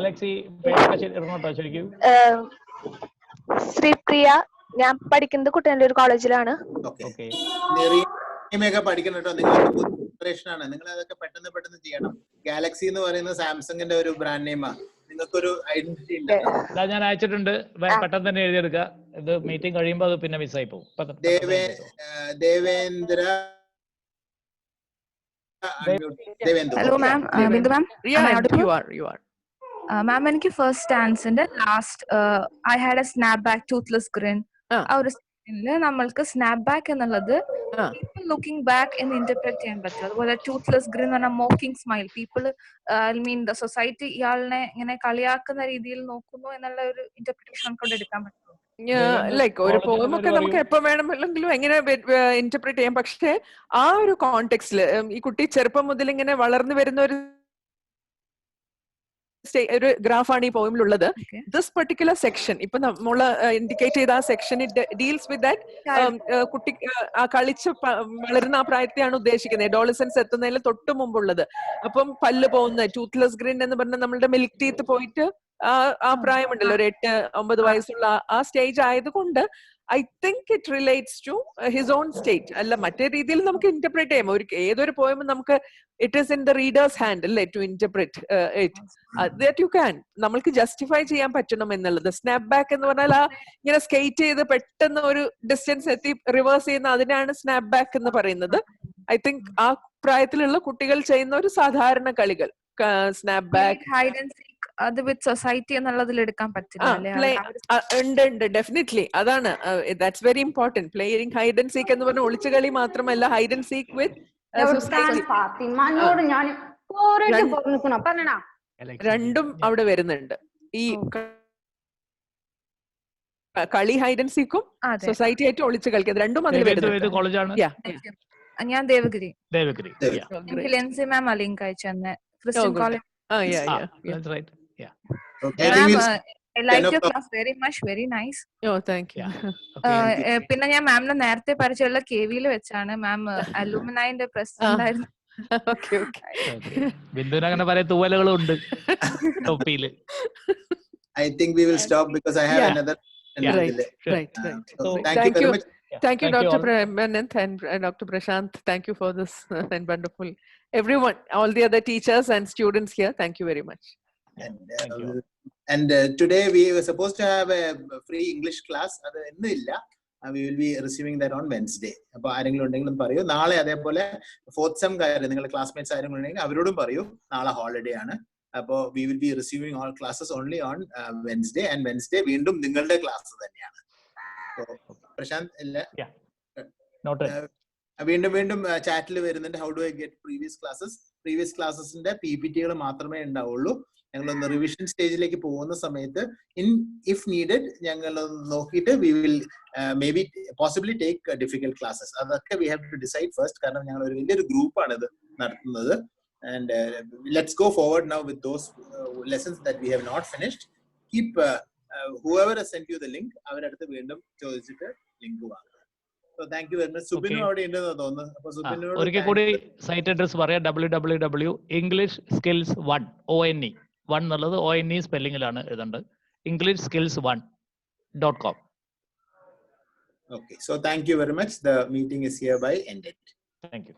ശ്രീപ്രിയ, ഞാൻ പഠിക്കുന്നത് കുട്ടനാട് കോളേജിലാണ്. പഠിക്കണം കേട്ടോ, നിങ്ങൾ ആണ്, നിങ്ങൾ അതൊക്കെ പെട്ടെന്ന് ചെയ്യണം. ഗാലക്സി എന്ന് പറയുന്നത് സാംസങ്ങിന്റെ ഒരു ബ്രാൻഡ് നെയിമാണ്. നിങ്ങൾക്കൊരു ഐഡന്റിറ്റി ഉണ്ട്. ഞാൻ അയച്ചിട്ടുണ്ട്, പെട്ടെന്ന് തന്നെ എഴുതിയെടുക്കുക. ഇത് മീറ്റിംഗ് കഴിയുമ്പോൾ അത് പിന്നെ മിസ്സായി പോകും. Devendra. Hello ma'am, Bindu ma'am. Ma'am, എനിക്ക് ഫസ്റ്റ് സ്റ്റാൻസിന്റെ last I had a snap back toothless grin, ആ ഒരു സീനില് നമ്മൾക്ക് സ്നാപ്പ് ബാക്ക് എന്നുള്ളത് പീപ്പിൾ ലുക്കിംഗ് ബാക്ക് എന്ന് ഇന്റർപ്രറ്റ് ചെയ്യാൻ പറ്റും. അതുപോലെ ടൂത്ത്ലെസ് ഗ്രിൻ എന്ന് പറഞ്ഞാൽ mocking smile, people I mean the society ഇയാളിനെ ഇങ്ങനെ കളിയാക്കുന്ന രീതിയിൽ നോക്കുന്നു എന്നുള്ള ഒരു ഇന്റർപ്രിറ്റേഷൻ നമുക്ക് എടുക്കാൻ പറ്റും. ലൈക്ക് ഒരു പോയം ഒക്കെ നമുക്ക് എപ്പോ വേണമെങ്കിലും എങ്ങനെ ഇന്റർപ്രറ്റ് ചെയ്യാം. പക്ഷെ ആ ഒരു കോണ്ടെക്സ്റ്റില് ഈ കുട്ടി ചെറുപ്പം മുതൽ ഇങ്ങനെ വളർന്നു വരുന്ന ഒരു ഗ്രാഫാണ് ഈ പോയിമിലുള്ളത്. ദിസ് പെർട്ടിക്കുലർ സെക്ഷൻ ഇപ്പൊ നമ്മള് ഇൻഡിക്കേറ്റ് ചെയ്ത ആ സെക്ഷൻ ഡീൽസ് വിത്ത് ദാറ്റ് കുട്ടി കളിച്ച് വളരുന്ന ആ പ്രായത്തെയാണ് ഉദ്ദേശിക്കുന്നത്, അഡോളസൻസ് എത്തുന്നതിന് തൊട്ട് മുമ്പുള്ളത്. അപ്പം പല്ല് പോകുന്ന ടൂത്ത്ലെസ് ഗ്രിൻ എന്ന് പറഞ്ഞാൽ നമ്മളുടെ മിൽക്ക് ടീത്ത് പോയിട്ട് ആ പ്രായമുണ്ടല്ലോ, ഒരു 8-9 വയസ്സുള്ള ആ സ്റ്റേജ് ആയതുകൊണ്ട് I think it relates to his own state. അല്ല മറ്റേ രീതിയിൽ നമുക്ക് ഇന്റർപ്രറ്റ് ചെയ്യാം. ഏതൊരു പോയമും നമുക്ക് it is in the reader's hand അല്ലേ to interpret it. That you can, നമ്മൾക്ക് ജസ്റ്റിഫൈ ചെയ്യാൻ പറ്റണം എന്നുള്ളത്. സ്നാപ്പ് ബാക്ക് എന്ന് പറഞ്ഞാൽ ആ ഇങ്ങനെ സ്കേറ്റ് ചെയ്ത് പെട്ടെന്ന് ഒരു ഡിസ്റ്റൻസ് എത്തി റിവേഴ്സ് ചെയ്യുന്ന അതിനാണ് സ്നാപ്പ് ബാക്ക് എന്ന് പറയുന്നത്. ഐ തിങ്ക് ആ പ്രായത്തിലുള്ള കുട്ടികൾ ചെയ്യുന്ന ഒരു സാധാരണ കളികൾ snap back, hide and seek, അത് വിത്ത് സൊസൈറ്റി എന്നുള്ളതിൽ എടുക്കാൻ പറ്റില്ല. ഉണ്ട് ഡെഫിനറ്റ്ലി. അതാണ് that's very important. Playing hide and seek എന്ന് പറഞ്ഞ ഒളിച്ചു കളി മാത്രമല്ല, ഹൈഡ് ആൻഡ് സീക്ക് വിത്ത് രണ്ടും അവിടെ വരുന്നുണ്ട്. ഈ കളി ഹൈഡ് ആൻഡ് സീക്കും സൊസൈറ്റി ആയിട്ട് ഒളിച്ചു കളിക്കുന്നത് രണ്ടും അതിൽ വരുന്നുണ്ട്. ഞാൻ ദേവഗിരി. എനിക്ക് ലെൻസി മാം ആ ലിങ്ക് അയച്ചു തന്നെ, Christian college. That's right. Yeah. I like your class very much, very nice. Oh, thank you. പിന്നെ ഞാൻ മാമിനെ നേരത്തെ പരിചയമുള്ള KV-യിൽ വെച്ചാണ്. മാം അലൂമിനൈന്റെ പ്രസിഡന്റ് ആയിരുന്നു. ബിന്ദുവിന് അങ്ങനെ പല തൂവലുകളും ഉണ്ട് ടോപ്പിയില്. I think we will stop because I have another. Right. So thank you very much. Thank you, Dr. Premanand and Dr. Prashant. Thank you for this and wonderful. Everyone, all the other teachers and students here, thank you very much. And today we were supposed to have a free English class. Adu ennu illa. We will be receiving that on Wednesday. Appo ആരെങ്കിലും ഉണ്ടെങ്കിലും പറയൂ. നാളെ അതേപോലെ ഫോർത്ത് സെം കാര്യം നിങ്ങളുടെ ക്ലാസ്മേറ്റ്സ് ആരെങ്കിലും ഉണ്ടെങ്കിൽ അവരോടും പറയൂ. നാളെ ഹോളിഡേ ആണ്. അപ്പോൾ we will be receiving all classes only on Wednesday, and Wednesday വീണ്ടും നിങ്ങളുടെ ക്ലാസ് തന്നെയാണ്. പ്രശാന്ത് ഇല്ല, വീണ്ടും ചാറ്റിൽ വരുന്നുണ്ട്. How do I get previous ക്ലാസ്സസിന്റെ PPT-കൾ മാത്രമേ ഉണ്ടാവുള്ളൂ. ഞങ്ങളൊന്ന് റിവിഷൻ സ്റ്റേജിലേക്ക് പോകുന്ന സമയത്ത് ഇഫ് നീഡഡ് ഞങ്ങൾ നോക്കിയിട്ട് we will may be possibly take difficult classes. അതൊക്കെ we have to decide first, കാരണം ഞങ്ങൾ ഒരു വലിയൊരു ഗ്രൂപ്പാണ് ഇത് നടത്തുന്നത്. And let's go forward now with those lessons that we have not finished. Keep whoever has sent you the link, അവരടുത്ത് വീണ്ടും ചോദിച്ചിട്ട് ലിങ്ക് വാങ്ങുക. So thank you very much. സുബിനു അവിടെ ഉണ്ടെന്ന് തോന്നുന്നു. അപ്പോൾ സുബിനോട് ഒരിക്കൽ കൂടി സൈറ്റ് അഡ്രസ് പറയാം, www.englishskills1 ONE 1 എന്നുള്ളത് ONE സ്പെല്ലിംഗിലാണ് എഴുതേണ്ടത്, englishskills1.com. Okay, so thank you very much. The meeting is hereby ended. Thank you.